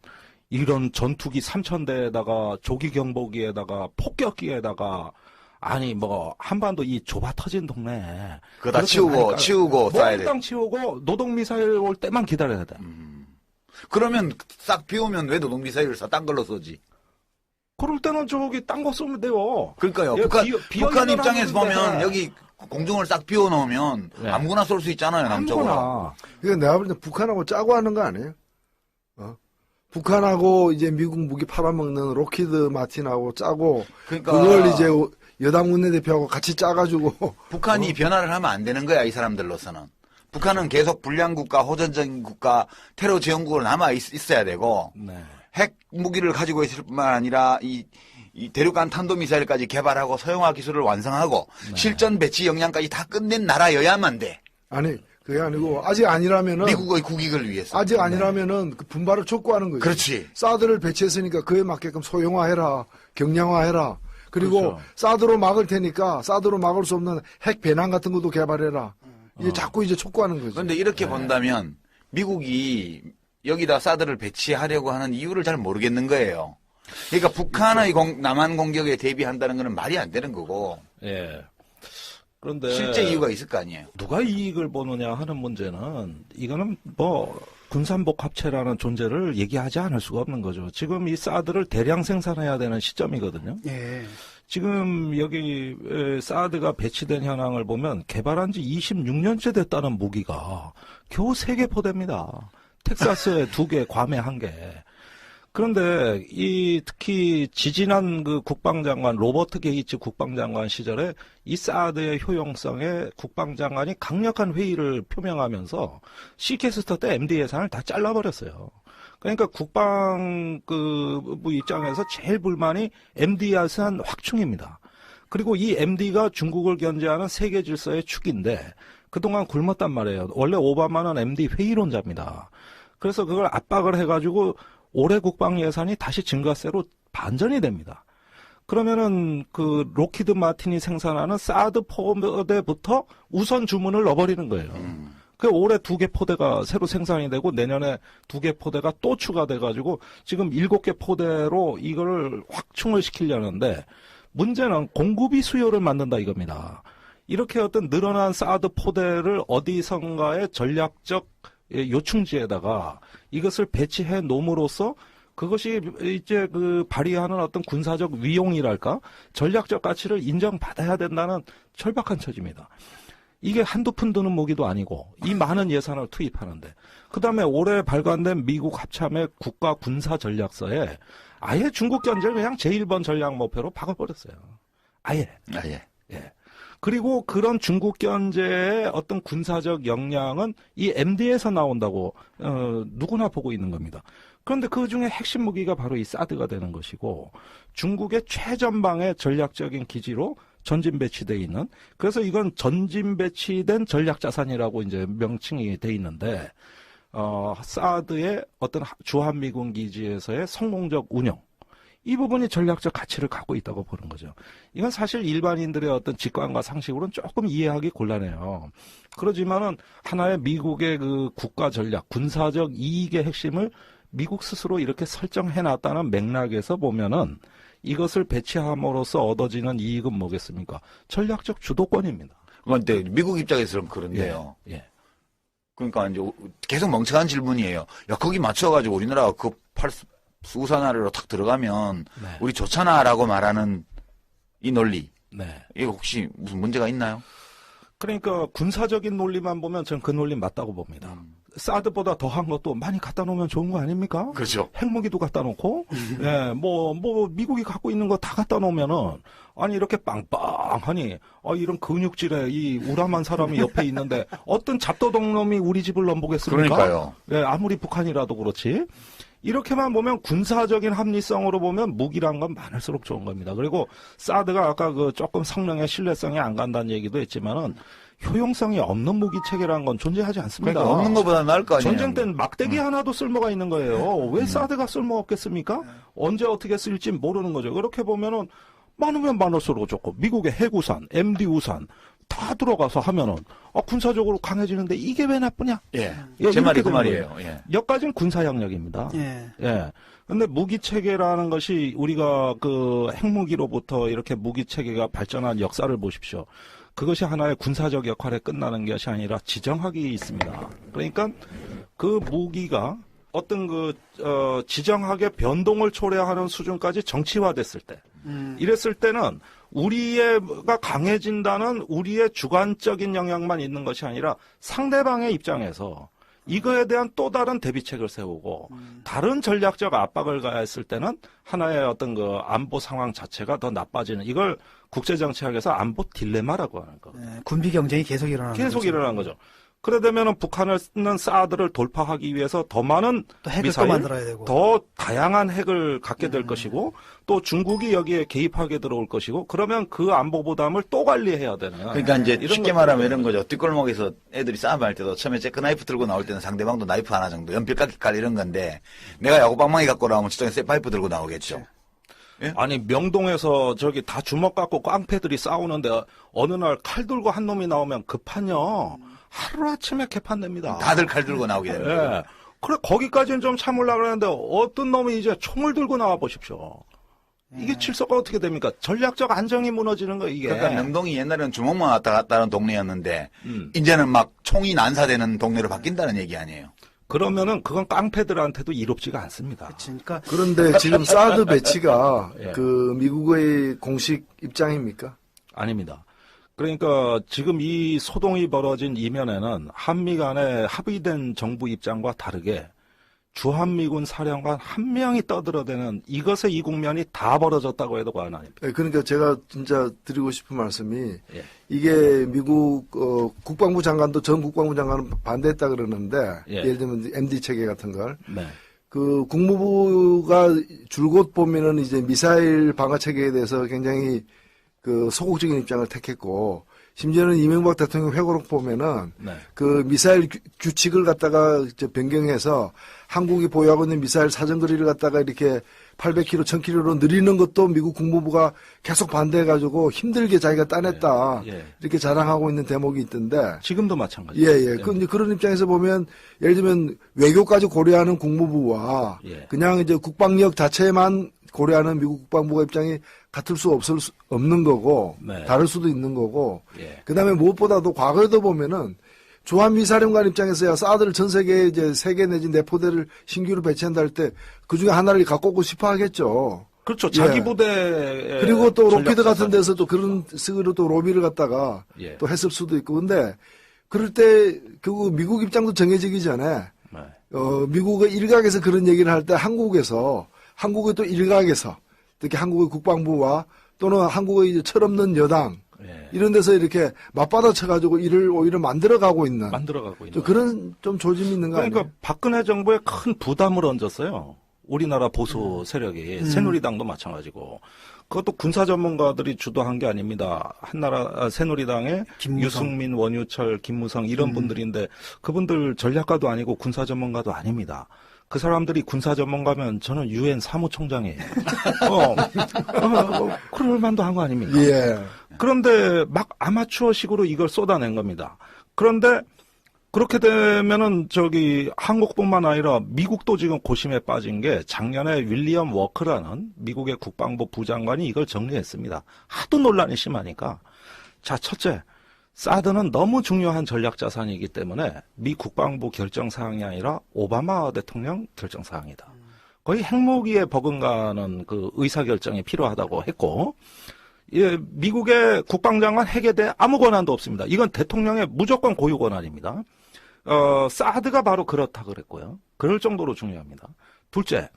이런 전투기 3,000대에다가 조기 경보기에다가 폭격기에다가 아니 뭐 한반도 이 좁아 터진 동네에 그거 다 그렇게 치우고 쏴야 돼. 몽땅 치우고 노동 미사일 올 때만 기다려야 돼. 그러면 싹 비우면 왜 노동 미사일을 쏴? 딴 걸로 쏘지. 그럴 때는 저기 딴 거 쏘면 돼요. 그러니까요. 예, 북한 비어 입장에서 있는 보면 하는데. 여기 공중을 싹 비워놓으면 네. 아무거나 쏠 수 있잖아요. 남쪽으로. 아무거나. 이거 내가 볼 때 북한하고 짜고 하는 거 아니에요? 북한하고 이제 미국 무기 팔아먹는 로키드 마틴하고 짜고 그러니까 그걸 이제 여당 원내대표하고 같이 짜가지고 북한이 변화를 하면 안 되는 거야, 이 사람들로서는. 북한은 계속 불량국가, 호전적인 국가, 테러 지원국으로 남아 있어야 되고, 네. 핵 무기를 가지고 있을 뿐만 아니라 이 대륙간 탄도미사일까지 개발하고 서영화 기술을 완성하고 실전 배치 역량까지 다 끝낸 나라여야만 돼. 아니 그게 아니고 아직 아니라면은 미국의 국익을 위해서. 아직 아니라면은 그 분발을 촉구하는 거죠. 그렇지. 사드를 배치했으니까 그에 맞게끔 소형화해라, 경량화해라. 그리고 그렇죠. 사드로 막을 테니까 사드로 막을 수 없는 핵 배낭 같은 것도 개발해라. 이제 자꾸 이제 촉구하는 거죠. 그런데 이렇게 본다면 미국이 여기다 사드를 배치하려고 하는 이유를 잘 모르겠는 거예요. 그러니까 북한의 남한 공격에 대비한다는 것은 말이 안 되는 거고 예. 그런데 실제 이유가 있을 거 아니에요. 누가 이익을 보느냐 하는 문제는 이거는 뭐 군산복합체라는 존재를 얘기하지 않을 수가 없는 거죠. 지금 이 사드를 대량 생산해야 되는 시점이거든요. 예. 지금 여기 사드가 배치된 현황을 보면 개발한 지 26년째 됐다는 무기가 겨우 3개 포대입니다. 텍사스에 2개, 괌에 1개. 그런데 특히 지지난 그 국방장관 로버트 게이츠 국방장관 시절에 이 사드의 효용성에 국방장관이 강력한 회의를 표명하면서 시캐스터 때 MD 예산을 다 잘라버렸어요. 그러니까 국방부 입장에서 제일 불만이 MD 예산 확충입니다. 그리고 이 MD가 중국을 견제하는 세계 질서의 축인데 그동안 굶었단 말이에요. 원래 오바마는 MD 회의론자입니다. 그래서 그걸 압박을 해가지고 올해 국방 예산이 다시 증가세로 반전이 됩니다. 그러면은 그 로키드 마틴이 생산하는 사드 포대부터 우선 주문을 넣어버리는 거예요. 그 올해 2개 포대가 새로 생산이 되고 내년에 2개 포대가 또 추가돼가지고 지금 7개 포대로 이거를 확충을 시키려는데 문제는 공급이 수요를 만든다 이겁니다. 이렇게 어떤 늘어난 사드 포대를 어디선가의 전략적 요충지에다가 이것을 배치해 놓음으로써 그것이 이제 그 발휘하는 어떤 군사적 위용이랄까 전략적 가치를 인정받아야 된다는 절박한 처지입니다. 이게 한두 푼 드는 무기도 아니고 이 많은 예산을 투입하는데 그다음에 올해 발간된 미국 합참의 국가 군사 전략서에 아예 중국 견제를 그냥 제1번 전략 목표로 박아버렸어요. 아예. 예. 그리고 그런 중국 견제의 어떤 군사적 역량은 이 MD에서 나온다고 누구나 보고 있는 겁니다. 그런데 그 중에 핵심 무기가 바로 이 사드가 되는 것이고 중국의 최전방의 전략적인 기지로 전진 배치되어 있는 그래서 이건 전진 배치된 전략 자산이라고 이제 명칭이 돼 있는데 사드의 어떤 주한미군 기지에서의 성공적 운영 이 부분이 전략적 가치를 갖고 있다고 보는 거죠. 이건 사실 일반인들의 어떤 직관과 상식으로는 조금 이해하기 곤란해요. 그렇지만은 하나의 미국의 그 국가 전략, 군사적 이익의 핵심을 미국 스스로 이렇게 설정해놨다는 맥락에서 보면은 이것을 배치함으로써 얻어지는 이익은 뭐겠습니까? 전략적 주도권입니다. 그런데 미국 입장에서는 그런데요. 예. 그러니까 이제 계속 멍청한 질문이에요. 야, 거기 맞춰가지고 우리나라가 그 수우산 아래로 탁 들어가면 네. 우리 좋잖아라고 말하는 이 논리. 네. 이거 혹시 무슨 문제가 있나요? 그러니까 군사적인 논리만 보면 저는 그 논리 맞다고 봅니다. 사드보다 더한 것도 많이 갖다 놓으면 좋은 거 아닙니까? 그렇죠. 핵무기도 갖다 놓고, 예, 미국이 갖고 있는 거 다 갖다 놓으면은, 아니, 이렇게 빵빵하니, 이런 근육질의 이 우람한 사람이 옆에 있는데, 어떤 잡도둑 놈이 우리 집을 넘보겠습니까? 그러니까요. 예, 아무리 북한이라도 그렇지. 이렇게만 보면 군사적인 합리성으로 보면 무기란 건 많을수록 좋은 겁니다. 그리고 사드가 아까 그 조금 성능의 신뢰성이 안 간다는 얘기도 했지만은 효용성이 없는 무기 체계라는 건 존재하지 않습니다. 그러니까 없는 것보다 나을 거 아니에요. 전쟁 때는 막대기 하나도 쓸모가 있는 거예요. 왜 사드가 쓸모 없겠습니까? 언제 어떻게 쓸지 모르는 거죠. 그렇게 보면은 많으면 많을수록 좋고 미국의 핵우산, MD 우산 다 들어가서 하면은 군사적으로 강해지는데 이게 왜 나쁘냐? 예. 예, 제 말이 이렇게 그 되는 말이에요. 거예요. 예. 여기까지는 군사 영역입니다. 예. 예. 근데 무기 체계라는 것이 우리가 그 핵무기로부터 이렇게 무기 체계가 발전한 역사를 보십시오. 그것이 하나의 군사적 역할에 끝나는 것이 아니라 지정학이 있습니다. 그러니까 그 무기가 어떤 지정학의 변동을 초래하는 수준까지 정치화됐을 때, 이랬을 때는 우리가 강해진다는 우리의 주관적인 영향만 있는 것이 아니라 상대방의 입장에서 이거에 대한 또 다른 대비책을 세우고 다른 전략적 압박을 가했을 때는 하나의 어떤 그 안보 상황 자체가 더 나빠지는 이걸 국제정치학에서 안보 딜레마라고 하는 거. 예, 군비 경쟁이 계속 일어나는 계속 거죠. 일어난 거죠. 그래 되면은 북한은 사드를 돌파하기 위해서 더 많은 또 핵을 또 미사일, 만들어야 되고. 더 다양한 핵을 갖게 될 것이고 또 중국이 여기에 개입하게 들어올 것이고 그러면 그 안보 부담을 또 관리해야 되는. 그러니까 이제 이런 쉽게 것들을- 말하면 이런 거죠. 뒷골목에서 애들이 싸움할 때도 처음에 재크나이프 들고 나올 때는 상대방도 나이프 하나 정도, 연필깎이 칼 이런 건데 내가 야구방망이 갖고 나오면 저쪽에 쇠파이프 들고 나오겠죠. 아니 명동에서 저기 다 주먹 갖고 깡패들이 싸우는데 어느 날 칼 들고 한 놈이 나오면 급한요. 하루아침에 개판됩니다. 다들 칼 들고 나오게 되는 거예요. 예. 그래 거기까지는 좀 참으려고 그러는데 어떤 놈이 이제 총을 들고 나와 보십시오. 이게 질서가 어떻게 됩니까? 전략적 안정이 무너지는 거 이게. 그러니까 명동이 옛날에는 주먹만 왔다 갔다 하는 동네였는데 음. 이제는 막 총이 난사되는 동네로 바뀐다는 얘기 아니에요. 그러면은 그건 깡패들한테도 이롭지가 않습니다. 그러니까 그런데 지금 사드 배치가 예. 그 미국의 공식 입장입니까? 아닙니다. 그러니까 지금 이 소동이 벌어진 이면에는 한미 간의 합의된 정부 입장과 다르게 주한미군 사령관 한 명이 떠들어대는 이것의 이 국면이 다 벌어졌다고 해도 과언 아닙니다. 예, 그러니까 제가 진짜 드리고 싶은 말씀이 예. 이게 미국 국방부 장관도 전 국방부 장관은 반대했다 그러는데 예. 예를 들면 MD 체계 같은 걸 네. 그 국무부가 줄곧 보면은 이제 미사일 방어 체계에 대해서 굉장히 그 소극적인 입장을 택했고 심지어는 이명박 대통령 회고록 보면은 네. 그 미사일 규칙을 갖다가 이제 변경해서 한국이 보유하고 있는 미사일 사정거리를 갖다가 이렇게 800km, 1000km로 늘리는 것도 미국 국무부가 계속 반대해가지고 힘들게 자기가 따냈다. 예, 예. 이렇게 자랑하고 있는 대목이 있던데. 지금도 마찬가지죠. 예, 예. 그 이제 그런 입장에서 보면 예를 들면 외교까지 고려하는 국무부와 예. 그냥 이제 국방력 자체만 고려하는 미국 국방부가 입장이 같을 수 없는 거고 네. 다를 수도 있는 거고 예. 그다음에 무엇보다도 과거에도 보면은 주한미사령관 입장에서야 사드를 전 세계에 이제 3개 내지 4포대를 신규로 배치한다 할 때 그중에 하나를 갖고 오고 싶어 하겠죠. 그렇죠. 자기 예. 부대 그리고 또 로키드 같은 데서 또 그런 식으로 또 로비를 갖다가 예. 또 했을 수도 있고 근데 그럴 때 결국 미국 입장도 정해지기 전에 네. 미국의 일각에서 그런 얘기를 할 때 한국의 또 일각에서 특히 한국의 국방부와 또는 한국의 이제 철없는 여당 예. 이런 데서 이렇게 맞받아 쳐가지고 일을 오히려 만들어가고 있는 만들어가고 있는 좀 그런 좀 조짐이 있는 거 그러니까 아니에요? 박근혜 정부에 큰 부담을 얹었어요. 우리나라 보수 세력이 새누리당도 마찬가지고 그것도 군사 전문가들이 주도한 게 아닙니다. 한나라 새누리당의 김무성. 유승민, 원유철, 김무성 이런 분들인데 그분들 전략가도 아니고 군사 전문가도 아닙니다. 그 사람들이 군사 전문가면 저는 유엔 사무총장이에요. 그럴 만도 한 거 아닙니까? 예. 그런데 막 아마추어식으로 이걸 쏟아낸 겁니다. 그런데 그렇게 되면은 한국뿐만 아니라 미국도 지금 고심에 빠진 게 작년에 윌리엄 워크라는 미국의 국방부 부장관이 이걸 정리했습니다. 하도 논란이 심하니까. 자, 첫째, 사드는 너무 중요한 전략 자산이기 때문에 미 국방부 결정 사항이 아니라 오바마 대통령 결정 사항이다. 거의 핵무기에 버금가는 그 의사 결정이 필요하다고 했고, 예, 미국의 국방장관 핵에 대해 아무 권한도 없습니다. 이건 대통령의 무조건 고유 권한입니다. 사드가 바로 그렇다 그랬고요. 그럴 정도로 중요합니다. 둘째,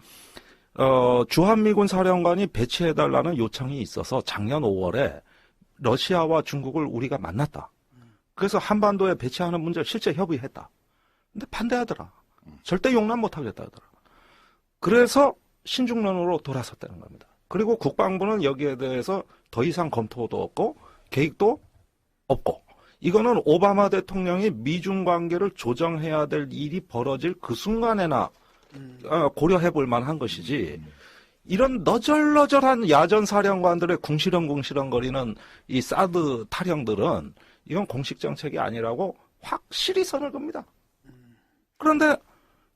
주한미군 사령관이 배치해달라는 요청이 있어서 작년 5월에 러시아와 중국을 우리가 만났다. 그래서 한반도에 배치하는 문제를 실제 협의했다. 근데 반대하더라. 절대 용납 못하겠다 하더라. 그래서 신중론으로 돌아섰다는 겁니다. 그리고 국방부는 여기에 대해서 더 이상 검토도 없고 계획도 없고 이거는 오바마 대통령이 미중 관계를 조정해야 될 일이 벌어질 그 순간에나 고려해 볼 만한 것이지 이런 너절너절한 야전 사령관들의 궁시렁궁시렁거리는 이 사드 타령들은 이건 공식 정책이 아니라고 확실히 선을 겁니다. 그런데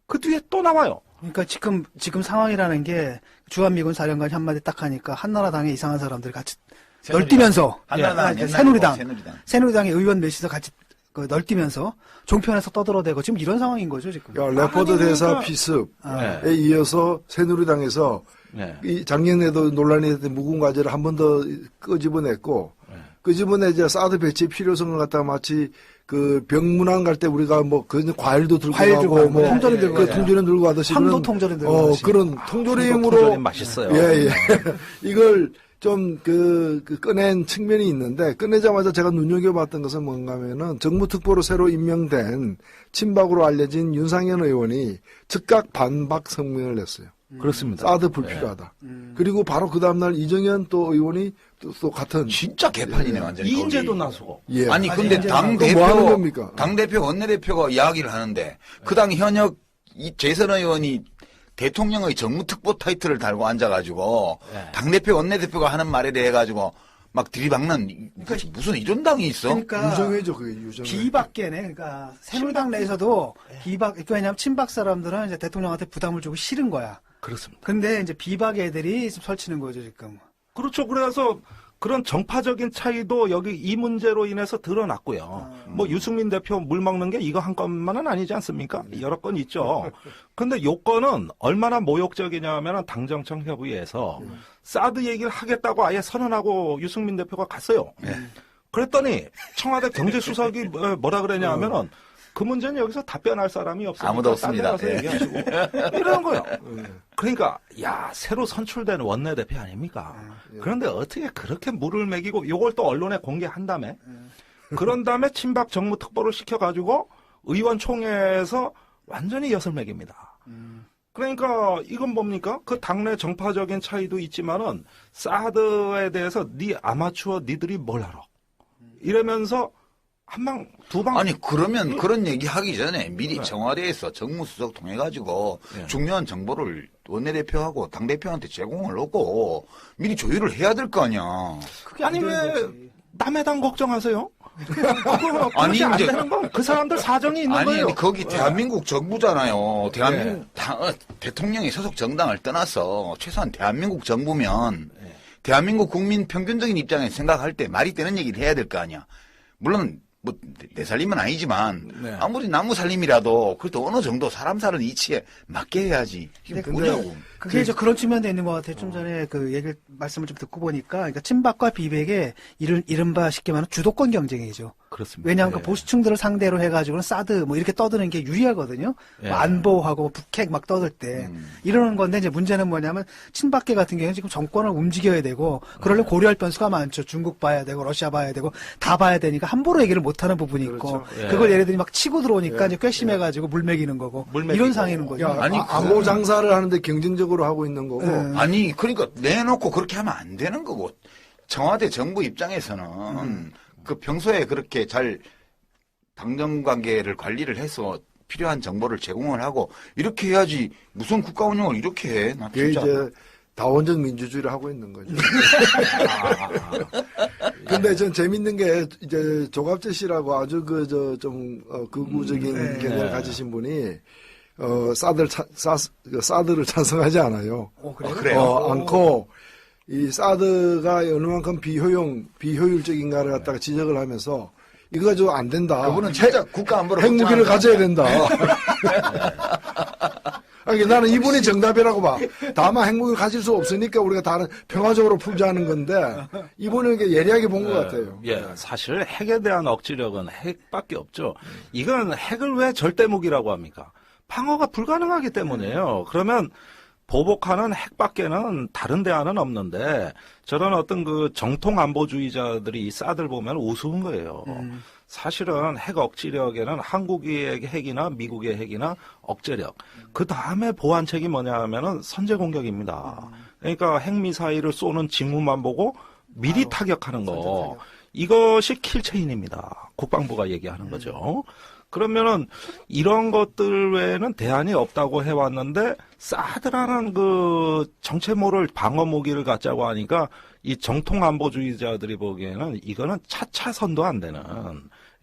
그 뒤에 또 나와요. 그러니까 지금 상황이라는 게 주한미군 사령관이 한마디 딱 하니까 한나라당의 이상한 사람들이 같이 널뛰면서 한나라당, 새누리당의 의원 몇이서 같이 널뛰면서 종편에서 떠들어대고 지금 이런 상황인 거죠 지금. 레포드 대사 그러니까. 피습에 아. 이어서 새누리당에서 네. 이 작년에도 논란이 됐던 묵은 과제를 한 번 더 끄집어냈고 끄집어내자 사드 배치의 필요성을 갖다가 마치 그 병문안 갈 때 우리가 뭐 그 과일도 들고 과일 가고 들고 뭐 통조림 들고 그 가고. 통조림 들고 가듯이 황도 그런 통조림 들고 가듯이. 그런 통조림으로 통조림 맛있어요. 예. 이걸 좀 꺼낸 측면이 있는데, 꺼내자마자 제가 눈여겨봤던 것은 뭔가 하면은 정무특보로 새로 임명된 친박으로 알려진 윤상현 의원이 즉각 반박 성명을 냈어요. 그렇습니다. 사드 불필요하다. 그리고 바로 그 다음날 이정현 또 의원이 또 같은. 진짜 개판이네, 완전히. 이인재도 거기. 나서고. 예. 아니, 근데 이제 당대표, 뭐 하는 겁니까? 당대표, 원내대표가 이야기를 하는데, 그 당 현역 이 재선 의원이 대통령의 정무특보 타이틀을 달고 앉아가지고, 당대표, 원내대표가 하는 말에 대해가지고, 막 들이박는, 무슨 이런 당이 있어? 그러니까 유정회죠, 그게 유정회. 비박계네. 그러니까 새누리당 내에서도 비박, 왜냐하면 친박 사람들은 이제 대통령한테 부담을 주고 싫은 거야. 그렇습니다. 근데 이제 비박 애들이 지금 설치는 거죠, 지금. 그렇죠. 그래서 그런 정파적인 차이도 여기 이 문제로 인해서 드러났고요. 뭐 유승민 대표 물 먹는 게 이거 한 건만은 아니지 않습니까? 여러 건 있죠. 근데 요건은 얼마나 모욕적이냐면 당정청 협의회에서 사드 얘기를 하겠다고 아예 선언하고 유승민 대표가 갔어요. 그랬더니 청와대 경제수석이 뭐라 그러냐 하면은 그 문제는 여기서 답변할 사람이 없으니까 아무도 없습니다. 딴데 가서 얘기하시고 이러는 거예요. 그러니까 야 새로 선출된 원내대표 아닙니까? 그런데 어떻게 그렇게 물을 먹이고 이걸 또 언론에 공개한 다음에 그런 다음에 친박 정무특보를 시켜가지고 의원총회에서 완전히 엿을 먹입니다. 그러니까 이건 뭡니까? 그 당내 정파적인 차이도 있지만은 사드에 대해서 네 아마추어 니들이 뭘 알아? 이러면서 한 방, 두 방. 아니, 그러면 그런 얘기 하기 전에 미리 청와대에서 정무수석 통해가지고 중요한 정보를 원내대표하고 당대표한테 제공을 하고 미리 조율을 해야 될 거 아니야. 그게 아니, 안 되는 왜 거지. 남의 당 걱정하세요? 아니, 그것이 안 이제- 되는 건 그 사람들 사정이 있는 아니, 거예요. 근데 거기 대한민국 정부잖아요. 대한민국 대통령이 소속 정당을 떠나서 최소한 대한민국 정부면 대한민국 국민 평균적인 입장에서 생각할 때 말이 되는 얘기를 해야 될 거 아니야. 물론 뭐 내 살림은 아니지만 네. 아무리 나무 살림이라도 그래도 어느 정도 사람 사는 이치에 맞게 해야지. 이게 근데 뭐냐고. 그게 이제 그런 측면도 있는 것 같아요. 좀 전에 그 얘기를, 말씀을 좀 듣고 보니까, 그러니까 친박과 비백의 이른바 쉽게 말하면 주도권 경쟁이죠. 그렇습니다. 왜냐하면 예. 그 보수층들을 상대로 해가지고는 사드 뭐 이렇게 떠드는 게 유리하거든요. 예. 뭐 안보하고 북핵 막 떠들 때 이러는 건데 이제 문제는 뭐냐면 친박계 같은 경우는 지금 정권을 움직여야 되고 그러려면 고려할 변수가 많죠. 중국 봐야 되고 러시아 봐야 되고 다 봐야 되니까 함부로 얘기를 못하는 부분이 있고 그렇죠. 예. 그걸 예를 들면 막 치고 들어오니까 이제 괘씸해가지고 물 먹이는 거고 물 먹이고. 이런 상황이는 거죠. 야, 아니, 암호 장사를 하는데 경쟁적으로 하고 있는 거고. 아니, 그러니까 내놓고 그렇게 하면 안 되는 거고. 청와대 정부 입장에서는 그 평소에 그렇게 잘 당정 관계를 관리를 해서 필요한 정보를 제공을 하고 이렇게 해야지 무슨 국가 운영을 이렇게 해. 나 그게 진짜. 이제 다원적 민주주의를 하고 있는 거죠. 근데 전 재밌는 게 이제 조갑재 씨라고 아주 극우적인 견해를 가지신 분이 사드를 찬성하지 않아요. 그래요? 그래요? 않고 이 사드가 얼마만큼 비효율적인가를 갖다가 지적을 하면서 이거 가지고 안 된다. 그분은 진짜 국가 안보를 핵무기를 가져야 걱정하는 된다. 아니, 나는 이분이 정답이라고 봐. 다만 핵무기를 가질 수 없으니까 우리가 다른 평화적으로 풀자는 건데 이분은 이게 예리하게 본 것 같아요. 예, 사실 핵에 대한 억지력은 핵밖에 없죠. 이건 핵을 왜 절대무기라고 합니까? 방어가 불가능하기 때문이에요. 그러면 보복하는 핵밖에는 다른 대안은 없는데 저런 어떤 그 정통 안보주의자들이 이 사드를 보면 우스운 거예요. 사실은 핵 억지력에는 한국의 핵이나 미국의 핵이나 억제력. 그 다음에 보완책이 뭐냐 하면은 선제 공격입니다. 그러니까 핵미사일을 쏘는 징후만 보고 미리 타격하는 거. 이것이 킬체인입니다. 국방부가 얘기하는 거죠. 그러면은 이런 것들 외에는 대안이 없다고 해왔는데 사드라는 그 정체 모를 방어 무기를 갖자고 하니까 이 정통 안보주의자들이 보기에는 이거는 차차선도 안 되는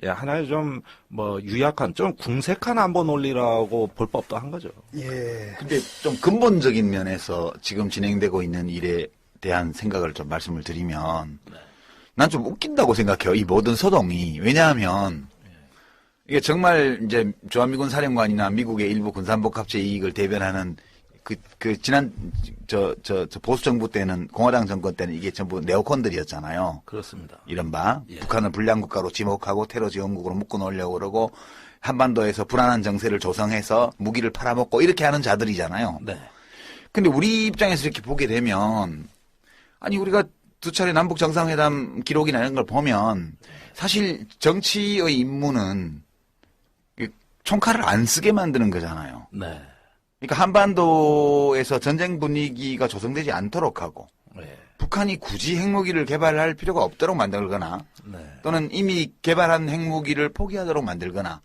하나의 좀 뭐 유약한 좀 궁색한 안보 논리라고 볼 법도 한 거죠. 예. 근데 좀 근본적인 면에서 지금 진행되고 있는 일에 대한 생각을 좀 말씀을 드리면 난 좀 웃긴다고 생각해요. 이 모든 소동이. 왜냐하면 이게 정말 이제 주한미군 사령관이나 미국의 일부 군산복합체 이익을 대변하는 지난 보수 정부 때는 공화당 정권 때는 이게 전부 네오콘들이었잖아요. 그렇습니다. 이른바 예. 북한을 불량국가로 지목하고 테러 지원국으로 묶어놓으려고 그러고 한반도에서 불안한 정세를 조성해서 무기를 팔아먹고 이렇게 하는 자들이잖아요. 네. 근데 우리 입장에서 이렇게 보게 되면 아니 우리가 두 차례 남북 정상회담 기록이나 이런 걸 보면 사실 정치의 임무는 총칼을 안 쓰게 만드는 거잖아요. 네. 그러니까 한반도에서 전쟁 분위기가 조성되지 않도록 하고 네. 북한이 굳이 핵무기를 개발할 필요가 없도록 만들거나 네. 또는 이미 개발한 핵무기를 포기하도록 만들거나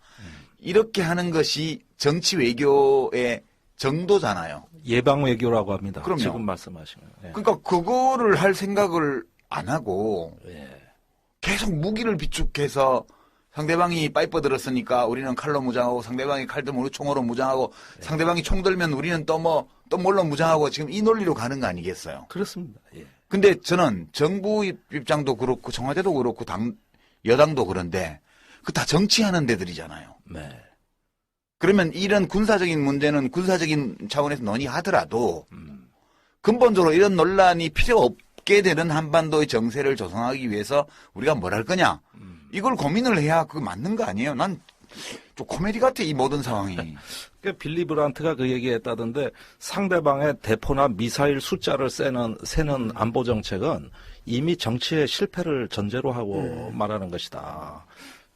이렇게 하는 것이 정치 외교의 정도잖아요. 예방 외교라고 합니다. 그럼요. 지금 말씀하신 거. 예. 그러니까 그거를 할 생각을 안 하고 예. 계속 무기를 비축해서 상대방이 파이프 들었으니까 우리는 칼로 무장하고 상대방이 칼 들면 우리 총으로 무장하고 상대방이 총 들면 우리는 또 뭘로 무장하고 지금 이 논리로 가는 거 아니겠어요? 그렇습니다. 예. 근데 저는 정부 입장도 그렇고 청와대도 그렇고 여당도 그런데 그 다 정치하는 데들이잖아요. 네. 그러면 이런 군사적인 문제는 군사적인 차원에서 논의하더라도 근본적으로 이런 논란이 필요 없게 되는 한반도의 정세를 조성하기 위해서 우리가 뭘 할 거냐 이걸 고민을 해야 그거 맞는 거 아니에요? 난 좀 코미디 같아 이 모든 상황이. 그 빌리 브란트가 그 얘기했다던데 상대방의 대포나 미사일 숫자를 세는 안보 정책은 이미 정치의 실패를 전제로 하고 말하는 것이다.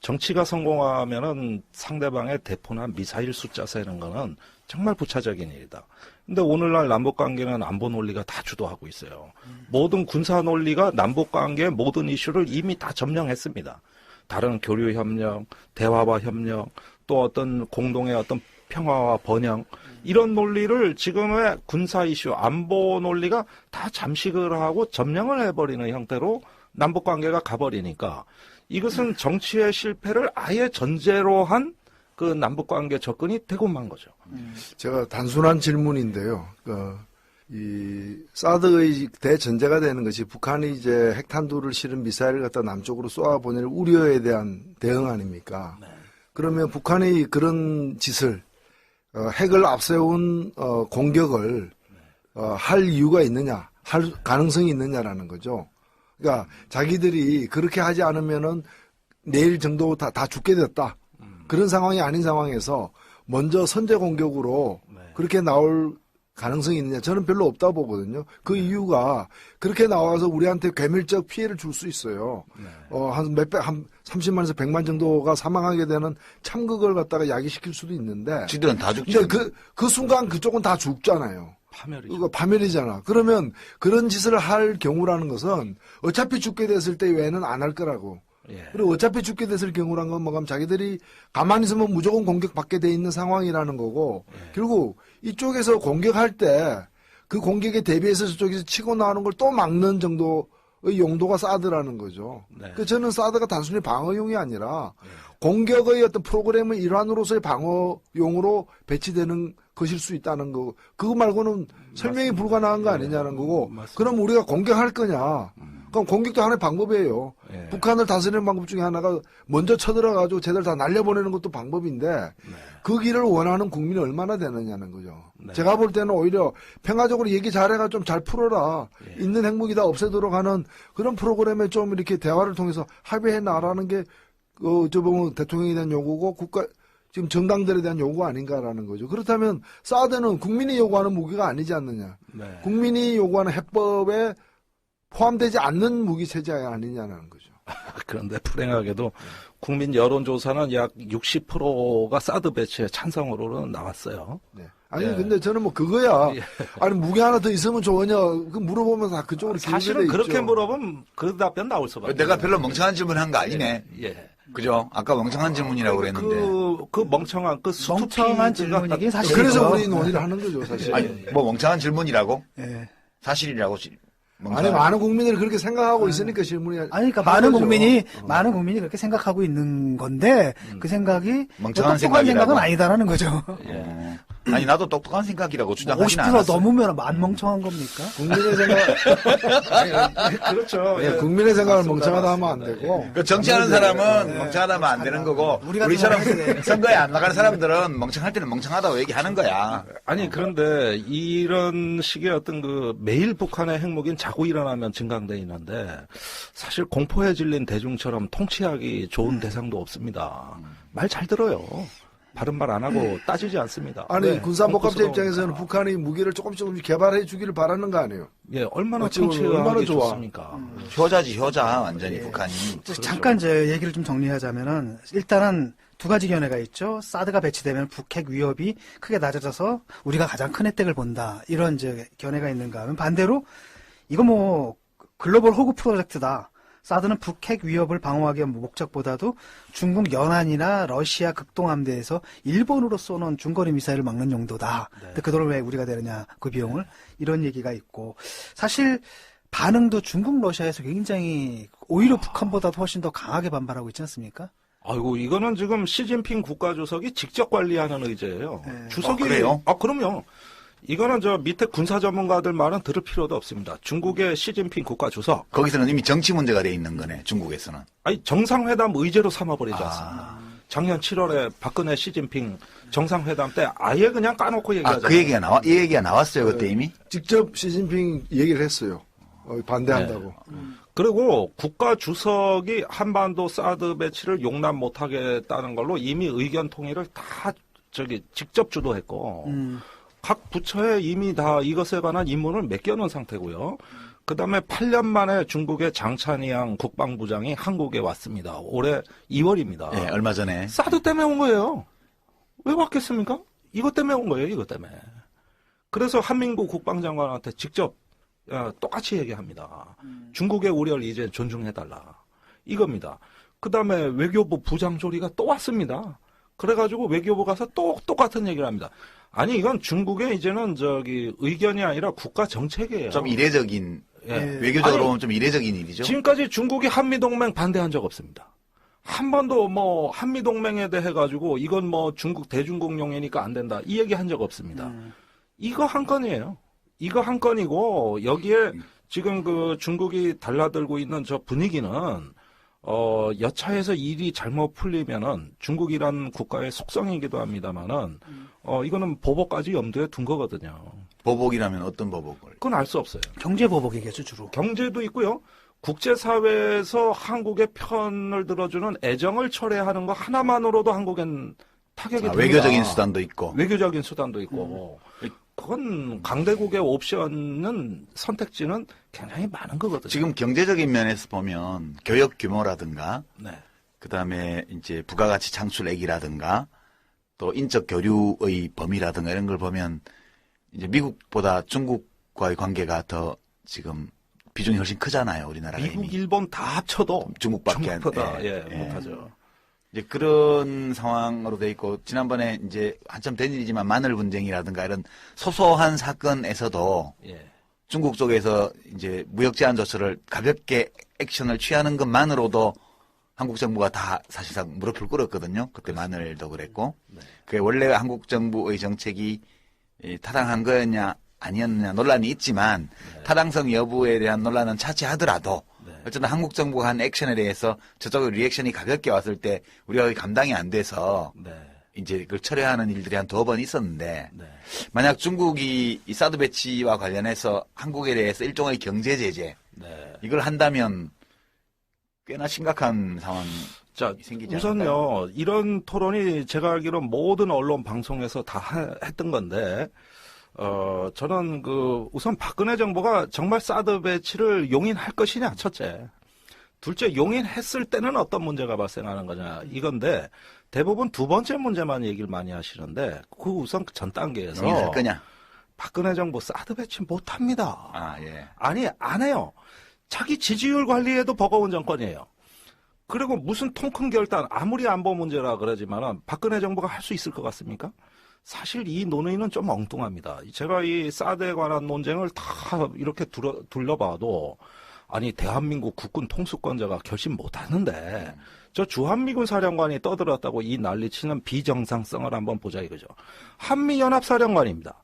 정치가 성공하면은 상대방의 대포나 미사일 숫자 세는 거는 정말 부차적인 일이다. 근데 오늘날 남북 관계는 안보 논리가 다 주도하고 있어요. 모든 군사 논리가 남북 관계의 모든 이슈를 이미 다 점령했습니다. 다른 교류 협력, 대화와 협력, 또 어떤 공동의 어떤 평화와 번영 이런 논리를 지금의 군사 이슈, 안보 논리가 다 잠식을 하고 점령을 해버리는 형태로 남북 관계가 가버리니까 이것은 정치의 실패를 아예 전제로 한 그 남북 관계 접근이 되고 만 거죠. 제가 단순한 질문인데요. 이 사드의 대전제가 되는 것이 북한이 이제 핵탄두를 실은 미사일을 갖다 남쪽으로 쏘아보낼 우려에 대한 대응 아닙니까? 네. 그러면 북한이 그런 짓을 핵을 앞세운 공격을 할 이유가 있느냐, 할 가능성이 있느냐라는 거죠. 그러니까 자기들이 그렇게 하지 않으면은 내일 정도 다 죽게 됐다. 그런 상황이 아닌 상황에서 먼저 선제 공격으로 네. 그렇게 나올 가능성이 있느냐? 저는 별로 없다 보거든요. 그 이유가 그렇게 나와서 우리한테 괴멸적 피해를 줄 수 있어요. 네. 한 30만에서 100만 정도가 사망하게 되는 참극을 갖다가 야기시킬 수도 있는데. 지들은 다 죽죠. 근데 그 순간 그쪽은 다 죽잖아요. 파멸이죠. 이거 파멸이잖아. 그러면 그런 짓을 할 경우라는 것은 어차피 죽게 됐을 때 외에는 안 할 거라고. 예. 그리고 어차피 죽게 됐을 경우란 건 뭐냐면 자기들이 가만히 있으면 무조건 공격받게 돼 있는 상황이라는 거고 결국 이쪽에서 공격할 때 그 공격에 대비해서 저쪽에서 치고 나오는 걸 또 막는 정도의 용도가 사드라는 거죠. 네. 그 저는 사드가 단순히 방어용이 아니라 공격의 어떤 프로그램의 일환으로서의 방어용으로 배치되는 것일 수 있다는 거. 그거 말고는 설명이 불가능한 거 아니냐는 거고. 맞습니다. 그럼 우리가 공격할 거냐? 그럼 공격도 하나의 방법이에요. 예. 북한을 다스리는 방법 중에 하나가 먼저 쳐들어가지고 쟤들 다 날려보내는 것도 방법인데 그 길을 원하는 국민이 얼마나 되느냐는 거죠. 네. 제가 볼 때는 오히려 평화적으로 얘기 잘해가 좀 잘 풀어라. 예. 있는 핵무기 다 없애도록 하는 그런 프로그램에 좀 이렇게 대화를 통해서 합의해 나가라는 게 저 보면 대통령에 대한 요구고 지금 정당들에 대한 요구가 아닌가라는 거죠. 그렇다면 사드는 국민이 요구하는 무기가 아니지 않느냐. 네. 국민이 요구하는 해법에 포함되지 않는 무기 체제가 아니냐는 거죠. 그런데 불행하게도 국민 여론조사는 약 60%가 사드 배치에 찬성으로는 나왔어요. 네. 아니 예. 근데 저는 뭐 그거야. 예. 아니 무기 하나 더 있으면 좋으냐. 그 물어보면 다 그쪽으로 사실은 기울게 돼 그렇게 있죠. 물어보면 그 답변 나올 수밖에. 내가 별로 멍청한 질문한 거 아니네. 예. 그죠? 아까 멍청한 질문이라고 그랬는데. 그 멍청한 그 스투피드가 멍청한 질문이긴 사실. 그래서 우리 논의를 하는 거죠, 사실. 아니, 뭐 멍청한 질문이라고? 예. 사실이라고. 아니 많은 국민들이 그렇게 생각하고 있으니까 질문이 아니, 그러니까 하는 많은 국민이 그렇게 생각하고 있는 건데, 그 생각이 멍청한 똑똑한 생각은 생각이라고? 아니다라는 거죠. 아니, 나도 똑똑한 생각이라고 주장하진 50% 않았어. 넘으면 안 멍청한 겁니까? 국민의 생각, 그렇죠. 예, 국민의 생각을 멍청하다 하면 안 되고. 그 정치하는 사람은 멍청하다 하면 안 되는 거고, 우리 같은 우리처럼 사람은 해야 돼. 선거에 안 나가는 사람들은 멍청할 때는 멍청하다고 얘기하는 거야. 아니 그런데 이런 식의 어떤 그 매일 북한의 핵무기는 자꾸 일어나면 증강돼 있는데 사실 공포에 질린 대중처럼 통치하기 좋은 대상도 없습니다. 말 잘 들어요. 바른 말 안 하고 따지지 않습니다. 아니 네, 군사복합체 엉뚱스러우니까. 입장에서는 북한이 무기를 조금씩 개발해 주기를 바라는 거 아니에요? 예, 얼마나 어찌 보면 정치가 얼마나 하기 좋아. 좋습니까? 효자지 효자 완전히 북한이. 잠깐 제 얘기를 좀 정리하자면은 일단은 두 가지 견해가 있죠. 사드가 배치되면 북핵 위협이 크게 낮아져서 우리가 가장 큰 혜택을 본다. 이런 이제 견해가 있는가 하면 반대로 이거 뭐 글로벌 호구 프로젝트다. 사드는 북핵 위협을 방어하기 위한 목적보다도 중국 연안이나 러시아 극동함대에서 일본으로 쏘는 중거리 미사일을 막는 용도다. 근데 그 돈을 왜 우리가 내느냐, 그 비용을. 이런 얘기가 있고. 사실 반응도 중국, 러시아에서 굉장히 오히려 북한보다도 훨씬 더 강하게 반발하고 있지 않습니까? 아이고, 이거는 지금 시진핑 국가주석이 직접 관리하는 의제예요. 네. 주석이. 그래요? 그럼요. 이거는 저 밑에 군사 전문가들 말은 들을 필요도 없습니다. 중국의 시진핑 국가주석. 거기서는 이미 정치 문제가 돼 있는 거네. 중국에서는. 아니, 정상회담 의제로 삼아버리지 않습니다. 작년 7월에 박근혜 시진핑 정상회담 때 아예 그냥 까놓고 얘기하잖아요. 그 얘기가 이 얘기가 나왔어요 그때 이미. 직접 시진핑 얘기를 했어요. 반대한다고. 그리고 국가 주석이 한반도 사드 배치를 용납 못하겠다는 걸로 이미 의견 통일을 다 직접 주도했고 각 부처에 이미 다 이것에 관한 임무를 맡겨놓은 상태고요. 그 다음에 8년 만에 중국의 장찬희양 국방부장이 한국에 왔습니다. 올해 2월입니다. 예, 얼마 전에. 사드 때문에 온 거예요. 왜 왔겠습니까? 이것 때문에 온 거예요. 이것 때문에. 그래서 한민구 국방장관한테 직접 똑같이 얘기합니다. 중국의 우려를 이제 존중해달라. 이겁니다. 그 다음에 외교부 부장조리가 또 왔습니다. 그래가지고 외교부 가서 또 똑같은 얘기를 합니다. 아니 이건 중국의 이제는 의견이 아니라 국가 정책이에요. 좀 이례적인 예. 외교적으로 아니, 보면 좀 이례적인 일이죠. 지금까지 중국이 한미동맹 반대한 적 없습니다. 한 번도 뭐 한미동맹에 대해 가지고 이건 뭐 중국 대중국용이니까 안 된다 이 얘기 한 적 없습니다. 이거 한 건이에요. 이거 한 건이고 여기에 지금 그 중국이 달라들고 있는 저 분위기는 여차해서 일이 잘못 풀리면은 중국이란 국가의 속성이기도 합니다만은 이거는 보복까지 염두에 둔 거거든요. 보복이라면 어떤 보복을? 그건 알 수 없어요. 경제보복이겠죠, 주로. 경제도 있고요. 국제사회에서 한국의 편을 들어주는 애정을 철회하는 거 하나만으로도 한국엔 타격이 됩니다. 외교적인 수단도 있고. 외교적인 수단도 있고. 그건 강대국의 옵션은 선택지는 굉장히 많은 거거든요. 지금 경제적인 면에서 보면 교역 규모라든가 네. 그다음에 이제 부가가치 창출액이라든가 또 인적 교류의 범위라든가 이런 걸 보면 이제 미국보다 중국과의 관계가 더 지금 비중이 훨씬 크잖아요, 우리나라가 미국, 이미. 일본 다 합쳐도 중국밖에 안 중국보다 예. 못하죠. 이제 그런 상황으로 돼 있고 지난번에 이제 한참 된 일이지만 마늘 분쟁이라든가 이런 소소한 사건에서도 예. 중국 쪽에서 이제 무역 제한 조처를 가볍게 액션을 취하는 것만으로도 한국 정부가 다 사실상 무릎을 꿇었거든요. 그때 마늘도 그랬고. 그게 원래 한국 정부의 정책이 타당한 거였냐 아니었느냐 논란이 있지만 타당성 여부에 대한 논란은 차치하더라도 어쨌든 한국 정부가 한 액션에 대해서 저쪽의 리액션이 가볍게 왔을 때 우리가 감당이 안 돼서 이제 그걸 철회하는 일들이 한 2번 있었는데 만약 중국이 이 사드 배치와 관련해서 한국에 대해서 일종의 경제 제재 이걸 한다면 꽤나 심각한 상황이 자, 생기지 우선요, 않을까요? 이런 토론이 제가 알기로 모든 언론 방송에서 다 했던 건데, 저는 우선 박근혜 정부가 정말 사드 배치를 용인할 것이냐, 첫째. 둘째, 용인했을 때는 어떤 문제가 발생하는 거냐, 이건데, 대부분 두 번째 문제만 얘기를 많이 하시는데, 그 우선 전 단계에서. 용인할 거냐? 박근혜 정부 사드 배치 못 합니다. 아, 예. 아니, 안 해요. 자기 지지율 관리에도 버거운 정권이에요. 그리고 무슨 통 큰 결단, 아무리 안보 문제라 그러지만 박근혜 정부가 할 수 있을 것 같습니까? 사실 이 논의는 좀 엉뚱합니다. 제가 이 사드에 관한 논쟁을 다 이렇게 둘러봐도 아니 대한민국 국군 통수권자가 결심 못하는데 저 주한미군 사령관이 떠들었다고 이 난리치는 비정상성을 한번 보자 이거죠. 한미연합사령관입니다.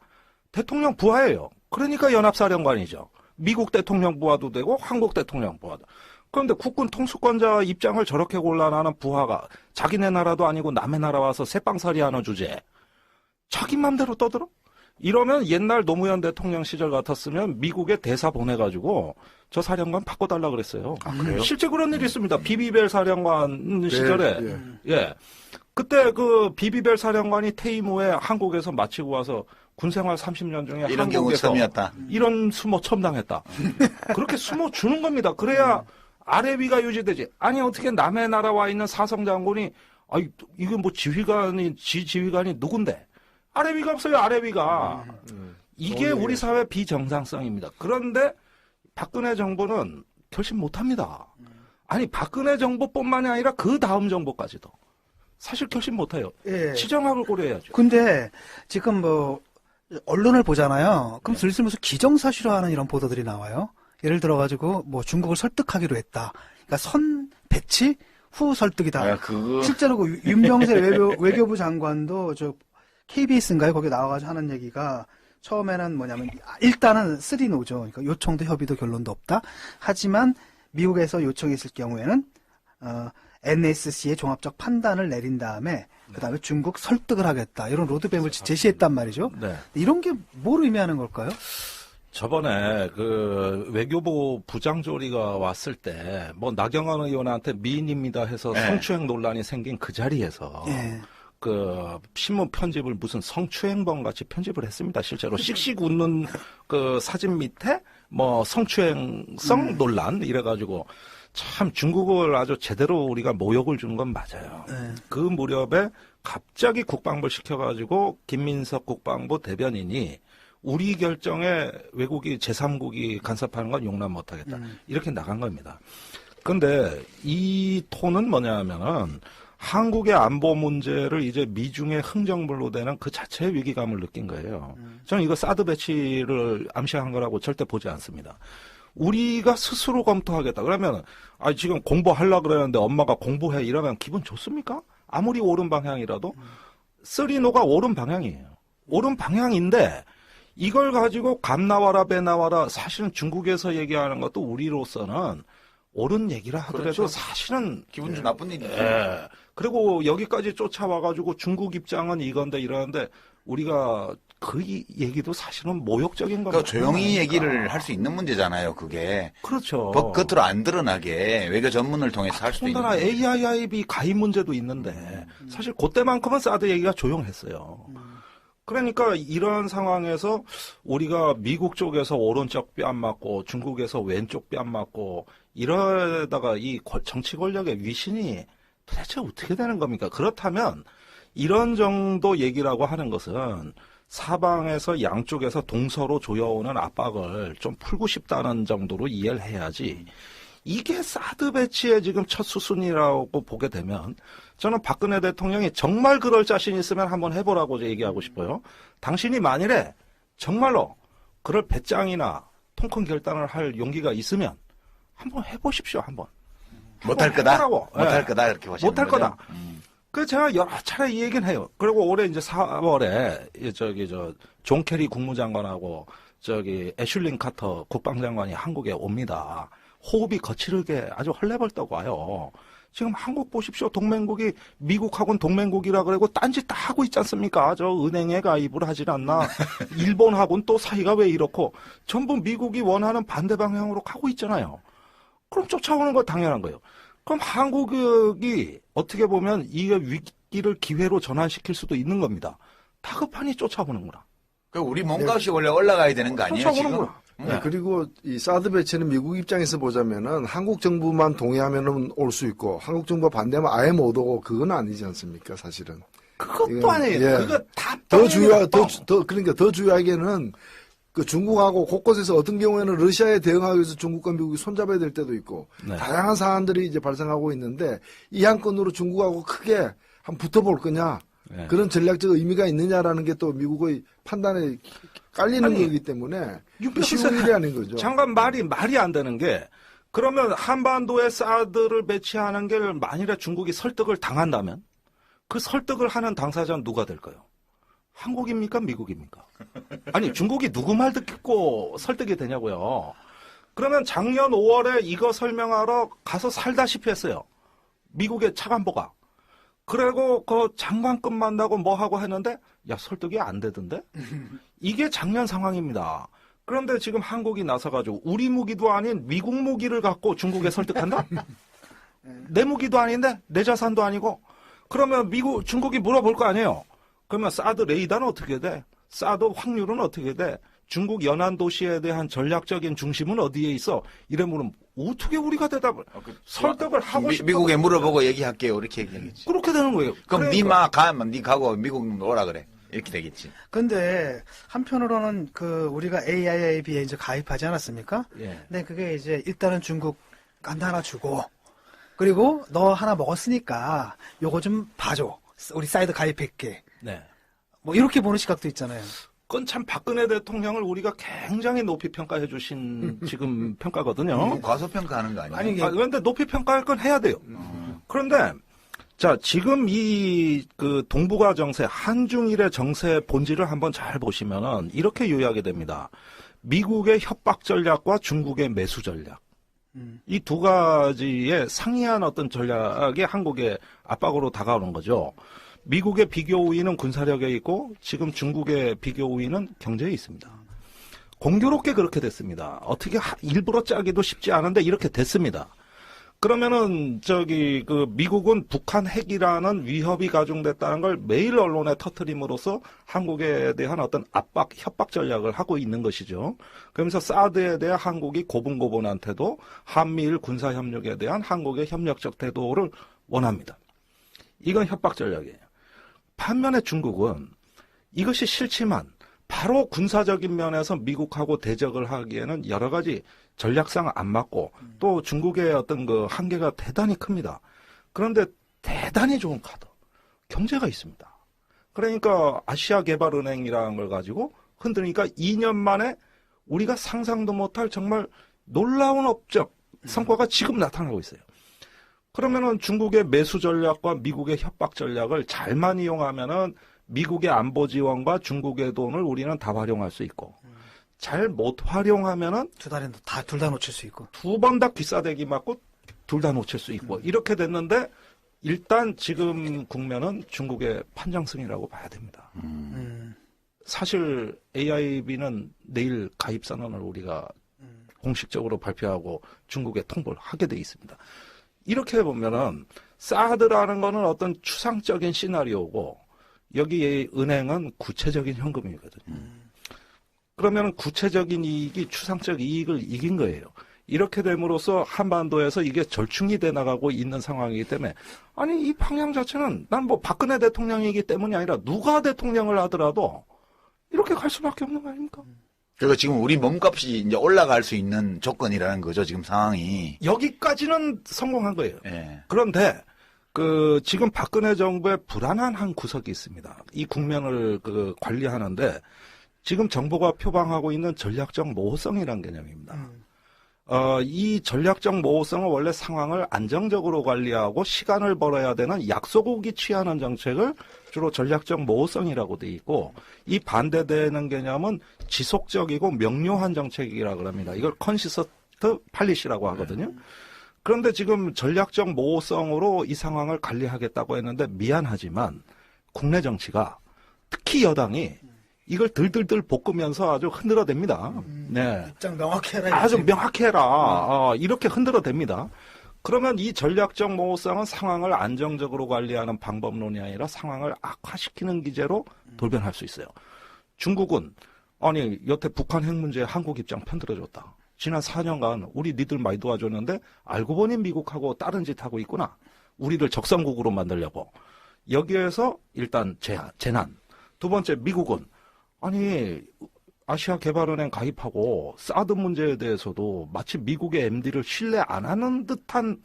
대통령 부하예요. 그러니까 연합사령관이죠. 미국 대통령 부하도 되고 한국 대통령 부하도. 그런데 국군 통수권자 입장을 저렇게 곤란하는 부하가 자기네 나라도 아니고 남의 나라 와서 새빵살이 하는 주제에 자기 맘대로 떠들어? 이러면 옛날 노무현 대통령 시절 같았으면 미국에 대사 보내가지고 저 사령관 바꿔달라 그랬어요. 아, 그래요? 실제 그런 일이 있습니다. 비비벨 사령관 시절에. 예. 그때 그 비비벨 사령관이 퇴임 후에 한국에서 마치고 와서 군생활 30년 중에 이런 경우 한국에서 처음이었다. 이런 수모 처음 당했다. 그렇게 수모 주는 겁니다. 그래야 아래 위가 유지되지. 아니 어떻게 남의 나라 와 있는 사성 장군이 이거 뭐 지휘관이 누군데? 아래 위가 없어요. 아래 위가. 이게 우리 사회 비정상성입니다. 그런데 박근혜 정부는 결심 못합니다. 아니 박근혜 정부뿐만이 아니라 그 다음 정부까지도 사실 결심 못해요. 예. 치정학을 고려해야죠. 근데 지금 뭐 언론을 보잖아요. 그럼 슬슬 무슨 기정사실화하는 이런 보도들이 나와요. 예를 들어가지고 뭐 중국을 설득하기로 했다. 그러니까 선 배치 후 설득이다. 그거 실제로 그 윤병세 외교부 장관도 저 KBS인가요? 거기 나와가지고 하는 얘기가 처음에는 뭐냐면 일단은 3노죠. 그러니까 요청도 협의도 결론도 없다. 하지만 미국에서 요청했을 경우에는 NSC의 종합적 판단을 내린 다음에 그다음에 중국 설득을 하겠다. 이런 로드맵을 제시했단 말이죠. 네. 이런 게 뭘 의미하는 걸까요? 저번에 그 외교부 부장조리가 왔을 때 뭐 나경원 의원한테 미인입니다 해서 네. 성추행 논란이 생긴 그 자리에서 예. 그 신문 편집을 무슨 성추행범 같이 편집을 했습니다. 실제로 씩씩 웃는 그 사진 밑에 뭐 성추행성 논란 이래가지고 참 중국을 아주 제대로 우리가 모욕을 준 건 맞아요. 네. 그 무렵에 갑자기 국방부를 시켜가지고 김민석 국방부 대변인이 우리 결정에 외국이 제3국이 간섭하는 건 용납 못하겠다. 이렇게 나간 겁니다. 그런데 이 톤은 뭐냐 하면은 한국의 안보 문제를 이제 미중의 흥정물로 되는 그 자체의 위기감을 느낀 거예요. 저는 이거 사드 배치를 암시한 거라고 절대 보지 않습니다. 우리가 스스로 검토하겠다. 그러면 지금 공부하려고 그러는데 엄마가 공부해 이러면 기분 좋습니까? 아무리 옳은 방향이라도 3노가 옳은 방향이에요. 옳은 방향인데 이걸 가지고 감 나와라 배 나와라 사실은 중국에서 얘기하는 것도 우리로서는 옳은 얘기라 하더라도 그렇죠. 사실은 기분 좀 나쁜 일이죠. 예. 그리고 여기까지 쫓아와가지고 중국 입장은 이건데 이러는데 우리가 그 얘기도 사실은 모욕적인 겁니다. 그러니까 조용히 얘기를 할 수 있는 문제잖아요. 그게 그렇죠. 겉으로 안 드러나게 외교 전문을 통해서 할 수도 있는 더군다나 문제. AIIB 가입 문제도 있는데 사실 그때만큼은 사드 얘기가 조용했어요. 그러니까 이런 상황에서 우리가 미국 쪽에서 오른쪽 뺨 맞고 중국에서 왼쪽 뺨 맞고 이러다가 이 정치 권력의 위신이 도대체 어떻게 되는 겁니까? 그렇다면 이런 정도 얘기라고 하는 것은 사방에서 양쪽에서 동서로 조여오는 압박을 좀 풀고 싶다는 정도로 이해를 해야지. 이게 사드 배치의 지금 첫 수순이라고 보게 되면 저는 박근혜 대통령이 정말 그럴 자신 있으면 한번 해보라고 얘기하고 싶어요. 당신이 만일에 정말로 그럴 배짱이나 통큰 결단을 할 용기가 있으면 한번 해보십시오. 한번. 못할 거다. 해보라고. 못할 예. 거다 이렇게 보시는 못할 거죠? 거다. 그 제가 여러 차례 이 얘기는 해요. 그리고 올해 이제 4월에 존 캐리 국무장관하고 애슐린 카터 국방장관이 한국에 옵니다. 호흡이 거칠게 아주 헐레벌떡 와요. 지금 한국 보십시오. 동맹국이 미국하고는 동맹국이라 그러고 딴짓 다 하고 있지 않습니까? 저 은행에 가입을 하질 않나. 일본하고는 또 사이가 왜 이렇고 전부 미국이 원하는 반대 방향으로 가고 있잖아요. 그럼 쫓아오는 거 당연한 거예요. 그럼 한국이 어떻게 보면 이 위기를 기회로 전환시킬 수도 있는 겁니다. 다급하니 쫓아오는구나. 그 우리 몸값이 원래 올라가야 되는 거 아니에요 지금? 쫓아오는구나. 네, 그리고 이 사드 배치는 미국 입장에서 보자면은 한국 정부만 동의하면은 올 수 있고 한국 정부가 반대하면 아예 못 오고 그건 아니지 않습니까? 사실은. 그것도 이건, 아니에요. 예. 그거 다 그러니까 더 중요하게는 그 중국하고 곳곳에서 어떤 경우에는 러시아에 대응하기 위해서 중국과 미국이 손잡아야 될 때도 있고 네. 다양한 사안들이 이제 발생하고 있는데 이 한 건으로 중국하고 크게 한번 붙어볼 거냐 네. 그런 전략적 의미가 있느냐라는 게 또 미국의 판단에 깔리는 아니, 거기 때문에 윤병세 쉬운 일이 아닌 거죠. 장관 말이 안 되는 게 그러면 한반도에 사드를 배치하는 게 만일에 중국이 설득을 당한다면 그 설득을 하는 당사자는 누가 될까요? 한국입니까? 미국입니까? 아니 중국이 누구 말 듣고 설득이 되냐고요. 그러면 작년 5월에 이거 설명하러 가서 살다시피 했어요. 미국의 차관보가. 그리고 그 장관급 만나고 뭐 하고 했는데 야 설득이 안 되던데? 이게 작년 상황입니다. 그런데 지금 한국이 나서가지고 우리 무기도 아닌 미국 무기를 갖고 중국에 설득한다? 내 무기도 아닌데 내 자산도 아니고 그러면 중국이 물어볼 거 아니에요. 그러면 사드 레이더는 어떻게 돼? 사드 확률은 어떻게 돼? 중국 연안 도시에 대한 전략적인 중심은 어디에 있어? 이래 물으면 어떻게 우리가 대답을 설득을 하고 싶어? 미국에 물어보고 얘기할게요. 이렇게 얘기하겠지. 그렇게 되는 거예요. 그럼 니마 가면 니 가고 미국 오라 그래. 이렇게 되겠지. 근데 한편으로는 우리가 AIIB에 이제 가입하지 않았습니까? 예. 근데 그게 이제 일단은 중국 간다 하나 주고, 그리고 너 하나 먹었으니까 요거 좀 봐줘. 우리 사이드 가입할게. 네. 뭐 이렇게 보는 시각도 있잖아요. 그건 참 박근혜 대통령을 우리가 굉장히 높이 평가해 주신 지금 평가거든요. 과소평가하는 거 아니에요? 아니, 그런데 높이 평가할 건 해야 돼요. 그런데 자, 지금 동북아 정세, 한중일의 정세의 본질을 한번 잘 보시면은 이렇게 요약이 됩니다. 미국의 협박 전략과 중국의 매수 전략. 이 두 가지의 상이한 어떤 전략이 한국의 압박으로 다가오는 거죠. 미국의 비교 우위는 군사력에 있고 지금 중국의 비교 우위는 경제에 있습니다. 공교롭게 그렇게 됐습니다. 어떻게 일부러 짜기도 쉽지 않은데 이렇게 됐습니다. 그러면은 미국은 북한 핵이라는 위협이 가중됐다는 걸 매일 언론에 터뜨림으로써 한국에 대한 어떤 협박 전략을 하고 있는 것이죠. 그러면서 사드에 대한 한국이 고분고분한 태도, 한미일 군사 협력에 대한 한국의 협력적 태도를 원합니다. 이건 협박 전략이에요. 반면에 중국은 이것이 싫지만 바로 군사적인 면에서 미국하고 대적을 하기에는 여러 가지 전략상 안 맞고 또 중국의 어떤 한계가 대단히 큽니다. 그런데 대단히 좋은 카드, 경제가 있습니다. 그러니까 아시아개발은행이라는 걸 가지고 흔드니까 2년 만에 우리가 상상도 못할 정말 놀라운 업적 성과가 지금 나타나고 있어요. 그러면은 중국의 매수 전략과 미국의 협박 전략을 잘만 이용하면은 미국의 안보 지원과 중국의 돈을 우리는 다 활용할 수 있고, 잘 못 활용하면은 둘 다 놓칠 수 있고. 두 번 다 귀싸대기 맞고 둘 다 놓칠 수 있고, 이렇게 됐는데 일단 지금 국면은 중국의 판정승이라고 봐야 됩니다. 사실 AIB는 내일 가입 선언을 우리가 공식적으로 발표하고 중국에 통보를 하게 돼 있습니다. 이렇게 보면은 사드라는 거는 어떤 추상적인 시나리오고 여기 은행은 구체적인 현금이거든요. 그러면 구체적인 이익이 추상적 이익을 이긴 거예요. 이렇게 됨으로써 한반도에서 이게 절충이 돼 나가고 있는 상황이기 때문에 아니 이 방향 자체는 난 뭐 박근혜 대통령이기 때문이 아니라 누가 대통령을 하더라도 이렇게 갈 수밖에 없는 거 아닙니까? 그리고 지금 우리 몸값이 이제 올라갈 수 있는 조건이라는 거죠, 지금 상황이. 여기까지는 성공한 거예요. 예. 그런데 지금 박근혜 정부의 불안한 한 구석이 있습니다. 이 국면을 관리하는데 지금 정부가 표방하고 있는 전략적 모호성이라는 개념입니다. 이 전략적 모호성은 원래 상황을 안정적으로 관리하고 시간을 벌어야 되는 약소국이 취하는 정책을 주로 전략적 모호성이라고 돼 있고, 이 반대되는 개념은 지속적이고 명료한 정책이라고 합니다. 이걸 컨시스트 팔리시라고 하거든요. 그런데 지금 전략적 모호성으로 이 상황을 관리하겠다고 했는데 미안하지만 국내 정치가 특히 여당이 이걸 들들들 볶으면서 아주 흔들어댑니다. 네. 입장 명확히 해라. 아주 명확히 해라. 이렇게 흔들어댑니다. 그러면 이 전략적 모호성은 상황을 안정적으로 관리하는 방법론이 아니라 상황을 악화시키는 기제로 돌변할 수 있어요. 중국은 아니 여태 북한 핵 문제에 한국 입장 편들어줬다. 지난 4년간 우리 니들 많이 도와줬는데 알고 보니 미국하고 다른 짓 하고 있구나. 우리를 적성국으로 만들려고. 여기에서 일단 재난. 두 번째 미국은 아니 아시아개발은행 가입하고 사드 문제에 대해서도 마치 미국의 MD를 신뢰 안 하는 듯한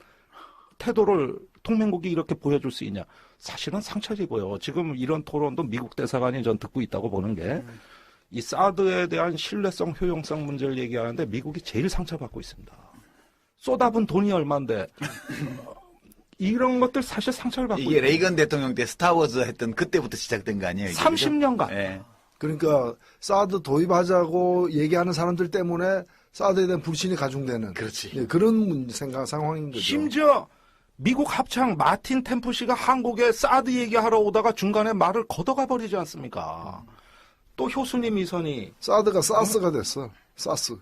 태도를 동맹국이 이렇게 보여줄 수 있냐. 사실은 상처를 입어요. 지금 이런 토론도 미국 대사관이 전 듣고 있다고 보는 게 이 사드에 대한 신뢰성, 효용성 문제를 얘기하는데 미국이 제일 상처받고 있습니다. 쏟아본 돈이 얼만데 이런 것들 사실 상처를 받고 이게 레이건 대통령 때 스타워즈 했던 그때부터 시작된 거 아니에요? 30년간. 예. 그러니까 사드 도입하자고 얘기하는 사람들 때문에 사드에 대한 불신이 가중되는 그렇지. 예, 그런 상황인 거죠. 심지어 미국 합창 마틴 템프시가 한국에 사드 얘기하러 오다가 중간에 말을 걷어가 버리지 않습니까? 또 효수님 이선이 사드가 사스가 됐어. 사스.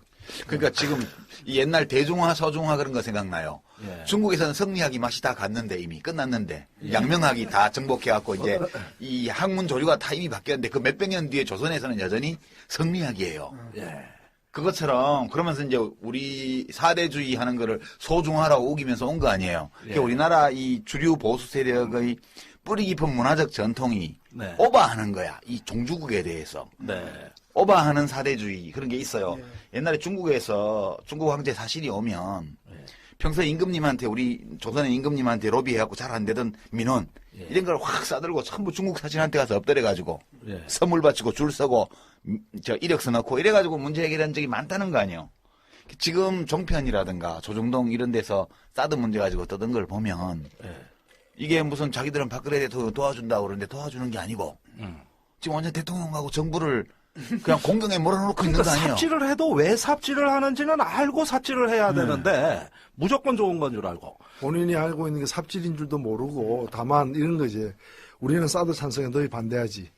그러니까 지금 이 옛날 대중화, 서중화 그런 거 생각나요. 예. 중국에서는 성리학이 맛이 다 갔는데 이미 끝났는데 양명학이 다 정복해갖고 이제 이 학문 조류가 다 이미 바뀌었는데 그 몇백 년 뒤에 조선에서는 여전히 성리학이에요. 예. 그것처럼 그러면서 이제 우리 사대주의 하는 거를 소중하라고 우기면서 온 거 아니에요. 예. 그러니까 우리나라 이 주류 보수 세력의 뿌리 깊은 문화적 전통이 네. 오버하는 거야. 이 종주국에 대해서. 네. 오버하는 사대주의 그런 게 있어요. 예. 옛날에 중국에서 중국 황제 사실이 오면 평소에 임금님한테 우리 조선의 임금님한테 로비해갖고 잘 안 되던 민원 예. 이런 걸 확 싸들고 전부 중국 사신한테 가서 엎드려가지고 예. 선물 바치고 줄 서고 저 이력서 넣고 이래가지고 문제 해결한 적이 많다는 거 아니에요. 지금 종편이라든가 조중동 이런 데서 사드 문제 가지고 떠든 걸 보면 예. 이게 무슨 자기들은 박근혜 대통령 도와준다고 그러는데 도와주는 게 아니고 지금 완전 대통령하고 정부를 그냥 공경에 몰아넣고 있는 거 그러니까 아니에요. 삽질을 해도 왜 삽질을 하는지는 알고 삽질을 해야 되는데 무조건 좋은 건 줄 알고. 본인이 알고 있는 게 삽질인 줄도 모르고 다만 이런 거지. 우리는 사드 찬성에 너희 반대하지.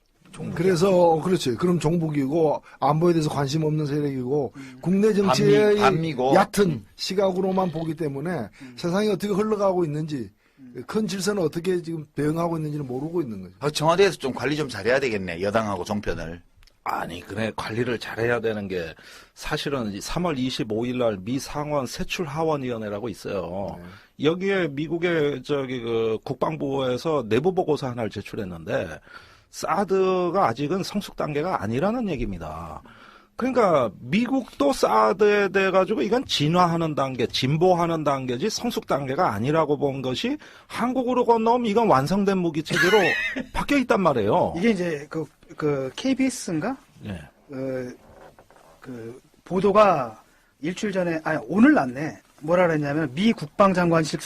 그래서 그렇지. 그럼 종북이고 안보에 대해서 관심 없는 세력이고 국내 정치의 반미고. 얕은 시각으로만 보기 때문에 세상이 어떻게 흘러가고 있는지 큰 질서는 어떻게 지금 대응하고 있는지는 모르고 있는 거죠. 청와대에서 좀 관리 좀 잘해야 되겠네. 여당하고 종편을. 아니, 그래, 관리를 잘해야 되는 게, 사실은 3월 25일 날 미 상원 세출하원위원회라고 있어요. 여기에 미국의 국방부에서 내부 보고서 하나를 제출했는데, 사드가 아직은 성숙 단계가 아니라는 얘기입니다. 그러니까 미국도 사드에 대해 가지고 이건 진화하는 단계, 진보하는 단계지 성숙 단계가 아니라고 본 것이 한국으로 건너면 이건 완성된 무기 체계로 바뀌어 있단 말이에요. 이게 이제 그 KBS인가? 예. 그 보도가 일주일 전에 오늘 났네. 뭐라 그랬냐면 미 국방장관실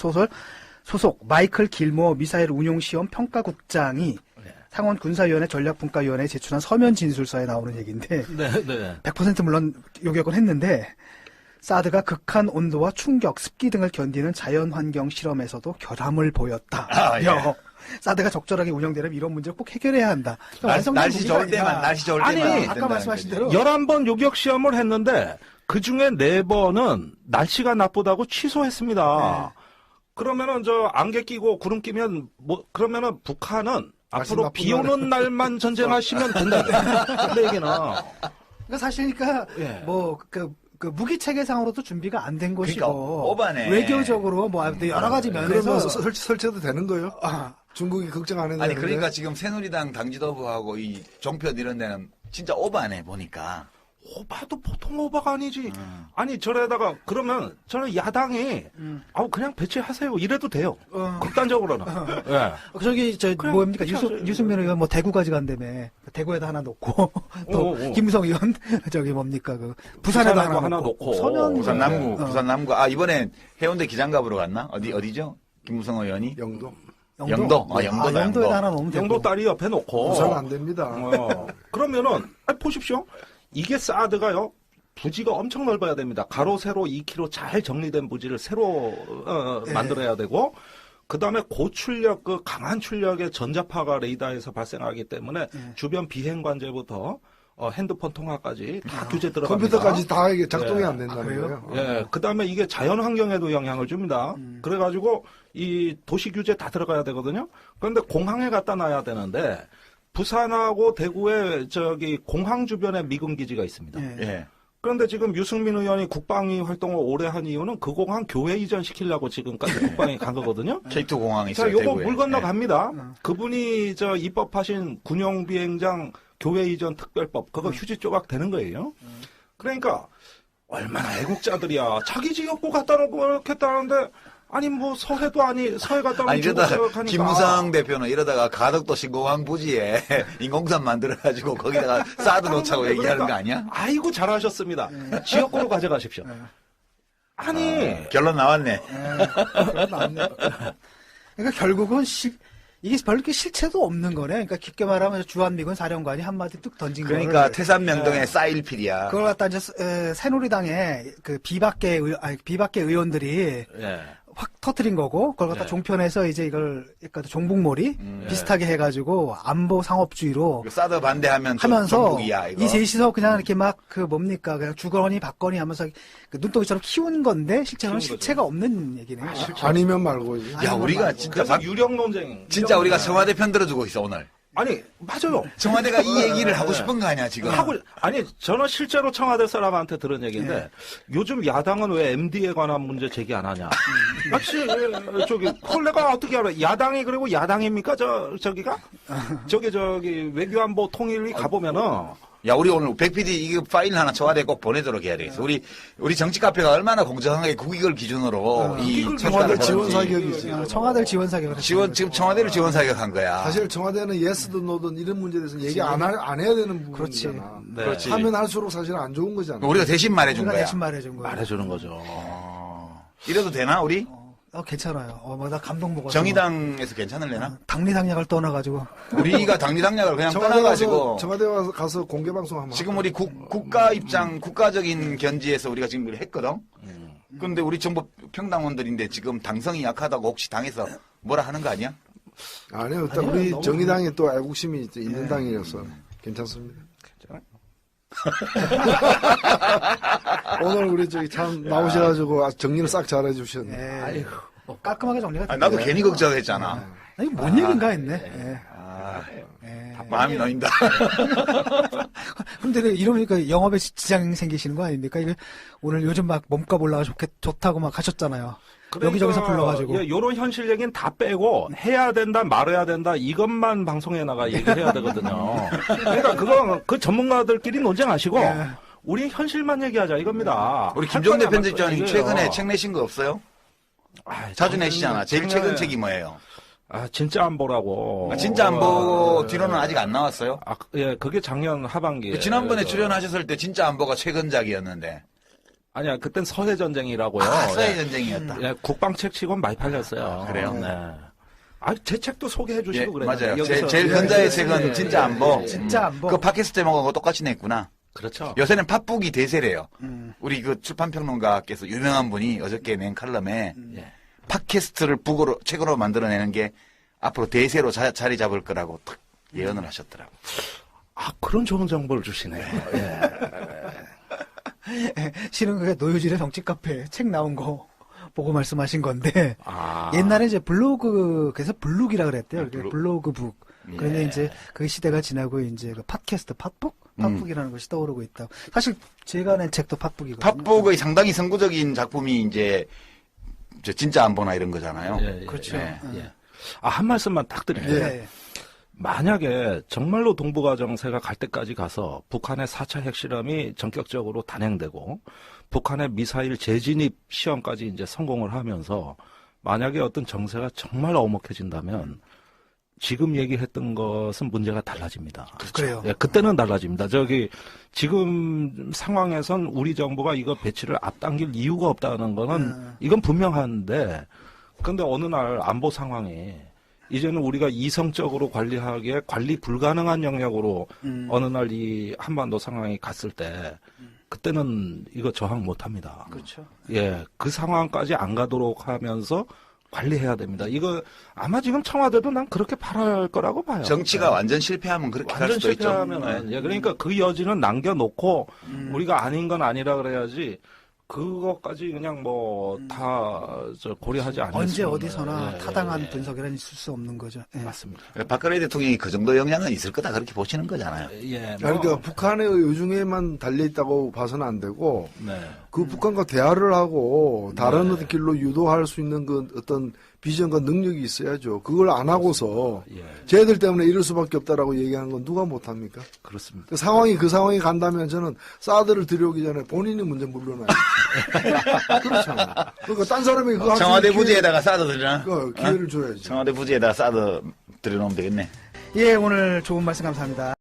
소속 마이클 길모 미사일 운용 시험 평가국장이 상원 군사위원회 전략분과위원회에 제출한 서면 진술서에 나오는 얘기인데 네, 네. 100% 물론 요격은 했는데 사드가 극한 온도와 충격, 습기 등을 견디는 자연환경 실험에서도 결함을 보였다. 사드가 적절하게 운영되려면 이런 문제를 꼭 해결해야 한다. 날씨 좋을 때만, 날씨 좋을 때만. 아니, 아까 말씀하신 대로 11번 요격 시험을 했는데 그 중에 4번은 날씨가 나쁘다고 취소했습니다. 그러면은 안개 끼고 구름 끼면 그러면은 북한은 앞으로 비 오는 날만 전쟁하시면 된다. 근데 얘기는 그러니까 사실 예. 그 무기 체계상으로도 준비가 안 된 것이고 오바네. 외교적으로 여러 가지 면에서 그러면 설치해도 되는 거예요? 아, 중국이 걱정 안 해도 아니, 되는데. 그러니까 지금 새누리당 당지도부하고 이 종편 이런 데는 진짜 오바네, 보니까. 오바도 보통 오바가 아니지. 아니 저래다가 그러면 저는 야당이 그냥 배치하세요. 이래도 돼요. 극단적으로는. 예. 저기 그냥 뭡니까 그렇죠. 유승민 의원 대구까지 간다며 대구에다 하나 놓고 또 김무성 의원 부산에도 부산에다 하나 놓고. 서면 부산 남구. 이번엔 해운대 기장갑으로 갔나? 어디죠? 김무성 의원이? 영도. 영도. 영도다, 영도에다 하나 놓으면 영도 딸이 옆에 놓고. 부산 안 됩니다. 그러면은 보십시오. 이게 사드가요. 부지가 엄청 넓어야 됩니다. 가로 세로 2km 잘 정리된 부지를 새로 만들어야 되고 그다음에 고출력 강한 출력의 전자파가 레이더에서 발생하기 때문에 주변 비행 관제부터 핸드폰 통화까지 다 규제 들어갑니다. 컴퓨터까지 다 이게 작동이 안 된다는 그래요? 거예요. 예, 그다음에 이게 자연 환경에도 영향을 줍니다. 그래가지고 이 도시 규제 다 들어가야 되거든요. 그런데 공항에 갖다 놔야 되는데 부산하고 대구에 공항 주변에 미군 기지가 있습니다. 예. 그런데 지금 유승민 의원이 국방위 활동을 오래 한 이유는 그 공항 교회 이전시키려고 지금까지 국방위 간 거거든요. K2 공항이 자, 있어요. 요거 대구에. 물 건너갑니다. 그분이 입법하신 군용 비행장 교회 이전 특별법 그거 휴지 조각 되는 거예요. 그러니까 얼마나 애국자들이야. 자기 지역구 갖다 놓고 이렇게 했다는데 아니 서해도 서해 갖다 놓고 이러다가 김무성 대표는 이러다가 가덕도 신공항 부지에 인공산 만들어가지고 거기다가 사드 놓자고 얘기하는 거 아니야? 아이고 잘하셨습니다. 지역구로 가져가십시오. 아니 결론 나왔네. 그러니까 결국은 이게 별로 이렇게 실체도 없는 거네. 그러니까 깊게 말하면 주한미군 사령관이 한마디 뚝 던진 거를. 그러니까 태산명동의 쌓일필이야. 그걸 갖다 이제 새누리당의 비박계 의원들이 예. 확 터트린 거고, 그걸 갖다 네. 종편에서 이제 이걸 약간 종북몰이 비슷하게 해가지고 안보 상업주의로 그 사드 반대하면 좀 하면서 정복이야, 이거. 이 셋이서 그냥 이렇게 막 그 뭡니까 그냥 주거니 받거니 하면서 그 눈덩이처럼 키운 건데 실제로는 키운 실체가 없는 얘기네요. 아니면 말고. 야, 우리가 진짜 그래서 유령 논쟁. 진짜 우리가 청와대 편 들어주고 있어, 오늘. 아니 맞아요. 청와대가 이 얘기를 하고 싶은 거 아니야, 지금? 아니 저는 실제로 청와대 사람한테 들은 얘기인데 요즘 야당은 왜 MD에 관한 문제 제기 안 하냐? 마치 저기 콜레가 어떻게 알아? 야당이 그리고 야당입니까? 저기가 저기 외교안보 통일위 가보면은 야, 우리 오늘 백 PD 이거 파일 하나 청와대에 꼭 보내도록 해야 되겠어. 우리 정치 카페가 얼마나 공정하게 국익을 기준으로 이 청와대 청와대 지원 사격이지. 청와대를 지원 사격을 지금 청와대를 지원 사격한 거야. 사실 청와대는 예스든 노든 이런 문제에 대해서는 얘기 안 해야 되는 그렇지. 부분이잖아. 네. 그렇지. 하면 할수록 사실 안 좋은 거잖아. 우리가 대신 말해준 우리가 거야. 대신 말해준 거예요. 말해주는 거죠. 이래도 되나, 우리? 괜찮아요. 나 감동 먹었어. 정의당에서 괜찮을래나? 당리당략을 떠나가지고 우리가 당리당략을 그냥 떠나가지고 청와대 가서 공개 방송 한번 지금 우리 국가 입장, 국가적인 견지에서 우리가 지금 이걸 했거든? 근데 우리 정부 평당원들인데 지금 당성이 약하다고 혹시 당에서 뭐라 하는 거 아니야? 아니요, 일단 우리 정의당이 또 애국심이 있는 당이어서 괜찮습니다. 오늘 우리 저기 참 나오셔가지고 정리를 싹 잘해 주셨네. 깔끔하게 정리가 아니, 나도 됐네. 괜히 걱정했잖아. 아니 뭔 얘기인가 했네. 마음이 놓인다. 근데 이러니까 영업에 지장 생기시는 거 아닙니까? 이게 오늘 요즘 막 몸값 올라가 좋다고 막 하셨잖아요. 여기저기서 불러가지고. 예, 요런 현실 얘기는 다 빼고 해야 된다 말아야 된다 이것만 방송에 나가 얘기해야 되거든요. 그러니까 그거 그 전문가들끼리 논쟁하시고 우리 현실만 얘기하자 이겁니다. 우리 할 김종대 거냐, 말 편집장님 거냐, 최근에 이거예요. 책 내신 거 없어요? 아, 자주 내시잖아. 제일 최근 작년에- 책이 뭐예요? 진짜 안 보라고. 진짜 안 보고 뒤로는 아직 안 나왔어요? 예, 그게 작년 하반기에. 지난번에 출연하셨을 때 진짜 안 보가 최근작이었는데. 아니야, 그땐 서해 전쟁이라고요. 서해 전쟁이었다. 예, 국방책 치곤 많이 팔렸어요. 그래요? 네. 제 책도 소개해 주시고 예, 그래요. 맞아요. 여기서. 제일 근자의 책은 진짜 안 보. 진짜 안 보. 그 팟캐스트 제목하고 똑같이 냈구나. 그렇죠. 요새는 팟북이 대세래요. 우리 그 출판평론가께서 유명한 분이 어저께 낸 칼럼에 예. 팟캐스트를 북으로 책으로 만들어내는 게 앞으로 대세로 자리 잡을 거라고 탁 예언을 하셨더라고. 그런 좋은 정보를 주시네요. 예. 실은 그게 노유진의 정치 카페 책 나온 거 보고 말씀하신 건데 아. 옛날에 이제 블로그에서 블룩이라 그랬대요. 블룩. 블로그북. 그런데 이제 그 시대가 지나고 이제 그 팟캐스트 팟북? 팟북이라는 것이 떠오르고 있다. 사실 제가 낸 책도 팟북이거든요. 팟북의 상당히 선구적인 작품이 이제 저 진짜 안 보나 이런 거잖아요. 예, 그렇죠. 예. 예. 한 말씀만 딱 드릴게요. 네. 만약에 정말로 동북아정세가 갈 때까지 가서 북한의 4차 핵실험이 전격적으로 단행되고 북한의 미사일 재진입 시험까지 이제 성공을 하면서 만약에 어떤 정세가 정말 엄혹해진다면 지금 얘기했던 것은 문제가 달라집니다. 그래요. 예, 그때는 달라집니다. 지금 상황에선 우리 정부가 이거 배치를 앞당길 이유가 없다는 거는 이건 분명한데 근데 어느 날 안보 상황이 이제는 우리가 이성적으로 관리하기에 관리 불가능한 영역으로 어느 날 이 한반도 상황이 갔을 때 그때는 이거 저항 못 합니다. 그렇죠. 예, 그 상황까지 안 가도록 하면서 관리해야 됩니다. 이거 아마 지금 청와대도 난 그렇게 바랄 거라고 봐요. 정치가 완전 실패하면 그렇게 갈 완전 수도 있죠. 실패하면 예, 그러니까 그 여지는 남겨놓고 우리가 아닌 건 아니라 그래야지 그것까지 그냥 뭐 다 고려하지 않을 언제 수는 어디서나 예, 타당한 예, 분석이란 있을 수 없는 거죠. 예. 맞습니다. 박근혜 대통령이 그 정도 영향은 있을 거다 그렇게 보시는 거잖아요. 예, 그러니까 북한의 의중에만 달려있다고 봐서는 안 되고 네. 그 북한과 대화를 하고 다른 어떤 길로 유도할 수 있는 그 어떤 비전과 능력이 있어야죠. 그걸 안 하고서 예, 쟤들 때문에 이럴 수밖에 없다라고 얘기하는 건 누가 못합니까? 그렇습니다. 그 상황이 간다면 저는 사드를 들여오기 전에 본인이 먼저 물러나요. 그렇잖아요. 그러니까 딴 사람이 그거 할수 청와대 있는 부지에다가 사드 들이나? 기회를 줘야지. 청와대 부지에다가 사드 들여놓으면 되겠네. 예, 오늘 좋은 말씀 감사합니다.